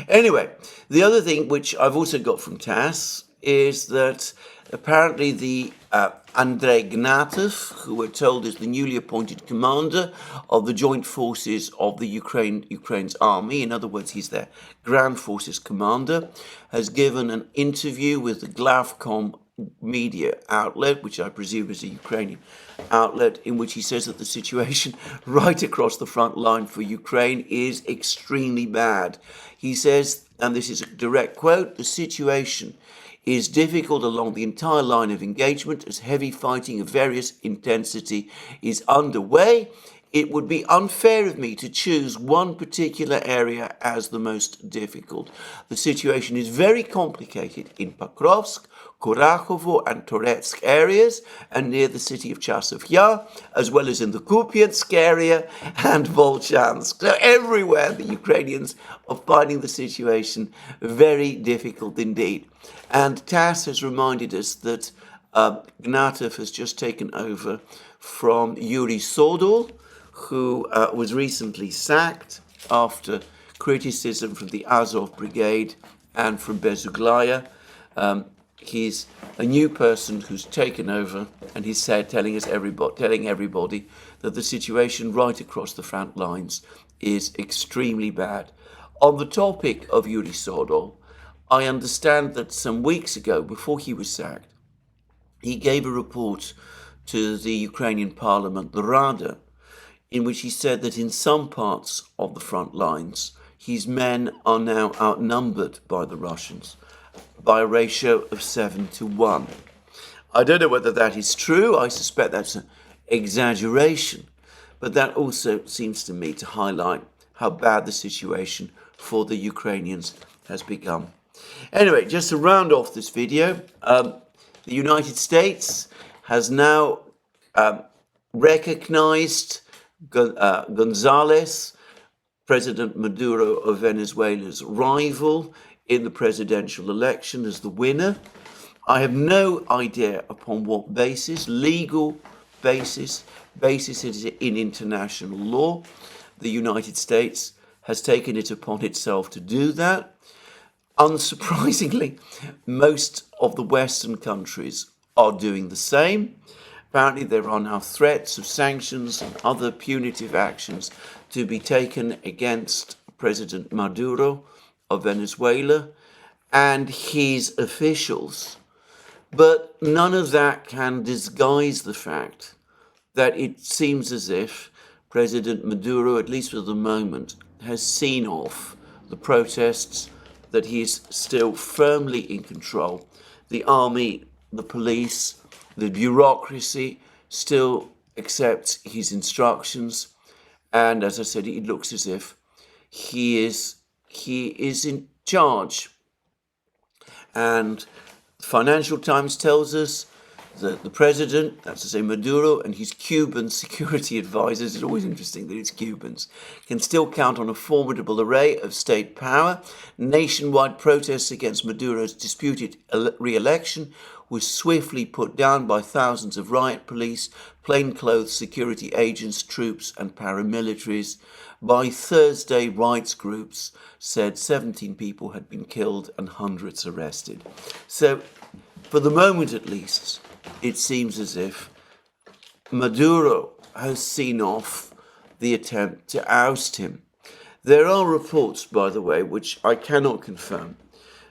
Anyway, the other thing which I've also got from TASS is that apparently the Andrei Ignatov, who we're told is the newly appointed commander of the joint forces of the Ukraine's army, in other words, he's their ground forces commander, has given an interview with the Glavcom media outlet, which I presume is a Ukrainian outlet, in which he says that the situation right across the front line for Ukraine is extremely bad. He says, and this is a direct quote, "The situation is difficult along the entire line of engagement as heavy fighting of various intensity is underway it would be unfair of me to choose one particular area as the most difficult. The situation is very complicated in Pokrovsk, Kurachovo and Toretsk areas and near the city of Chasiv Yar, as well as in the Kupiansk area and Volchansk. So everywhere the Ukrainians are finding the situation very difficult indeed. And TASS has reminded us that Gnatov has just taken over from Yuri Sodol, who was recently sacked after criticism from the Azov Brigade and from Bezuglaya. He's a new person who's taken over, and he's telling everybody that the situation right across the front lines is extremely bad. On the topic of Yuri Sodol, I understand that some weeks ago, before he was sacked, he gave a report to the Ukrainian parliament, the Rada, in which he said that in some parts of the front lines, his men are now outnumbered by the Russians by a ratio of 7-1. I don't know whether that is true. I suspect that's an exaggeration. But that also seems to me to highlight how bad the situation for the Ukrainians has become. Anyway, just to round off this video, the United States has now recognized Gonzalez, President Maduro of Venezuela's rival in the presidential election, as the winner. I have no idea upon what basis, legal basis in international law, the United States has taken it upon itself to do that. Unsurprisingly, most of the Western countries are doing the same. Apparently, there are now threats of sanctions and other punitive actions to be taken against President Maduro of Venezuela and his officials. But none of that can disguise the fact that it seems as if President Maduro, at least for the moment, has seen off the protests, that he is still firmly in control. The army, the police, the bureaucracy still accepts his instructions. And as I said, it looks as if he is in charge. And the Financial Times tells us that the president, that's to say Maduro, and his Cuban security advisors, it's always interesting that it's Cubans, can still count on a formidable array of state power. Nationwide protests against Maduro's disputed re-election was swiftly put down by thousands of riot police, plainclothes security agents, troops and paramilitaries. By Thursday, rights groups said 17 people had been killed and hundreds arrested. So, for the moment at least, it seems as if Maduro has seen off the attempt to oust him. There are reports, by the way, which I cannot confirm,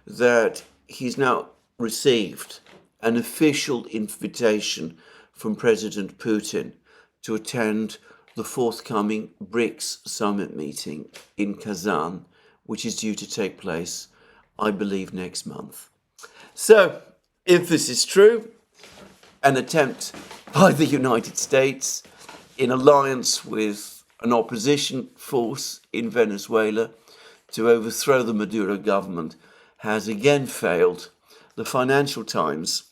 that he's now received an official invitation from President Putin to attend the forthcoming BRICS summit meeting in Kazan, which is due to take place, I believe, next month. So, if this is true, an attempt by the United States in alliance with an opposition force in Venezuela to overthrow the Maduro government has again failed. The Financial Times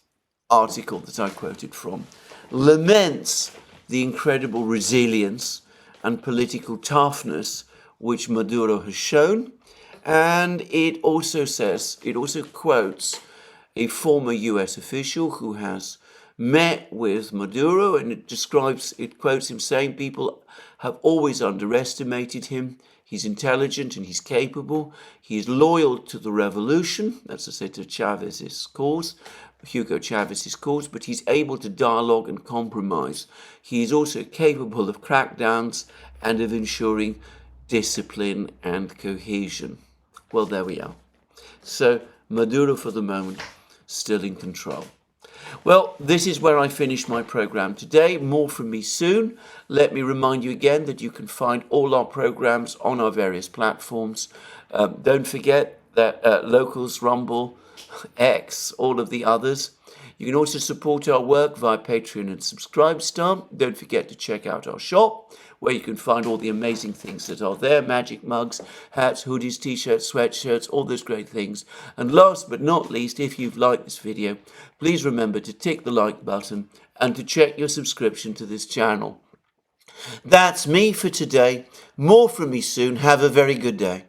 article that I quoted from laments the incredible resilience and political toughness which Maduro has shown, and it also quotes a former US official who has met with Maduro, and it quotes him saying people have always underestimated him. He's intelligent and he's capable. He is loyal to the revolution, that's to say to Chavez's cause, Hugo Chavez's cause, but he's able to dialogue and compromise. He is also capable of crackdowns and of ensuring discipline and cohesion. Well, there we are. So Maduro, for the moment, still in control. Well, this is where I finish my program today. More from me soon. Let me remind you again that you can find all our programs on our various platforms. Don't forget that Locals, Rumble, X, all of the others. You can also support our work via Patreon and Subscribestar. Don't forget to check out our shop, where you can find all the amazing things that are there: magic mugs, hats, hoodies, t-shirts, sweatshirts, all those great things. And last but not least, if you've liked this video, please remember to tick the like button and to check your subscription to this channel. That's me for today. More from me soon. Have a very good day.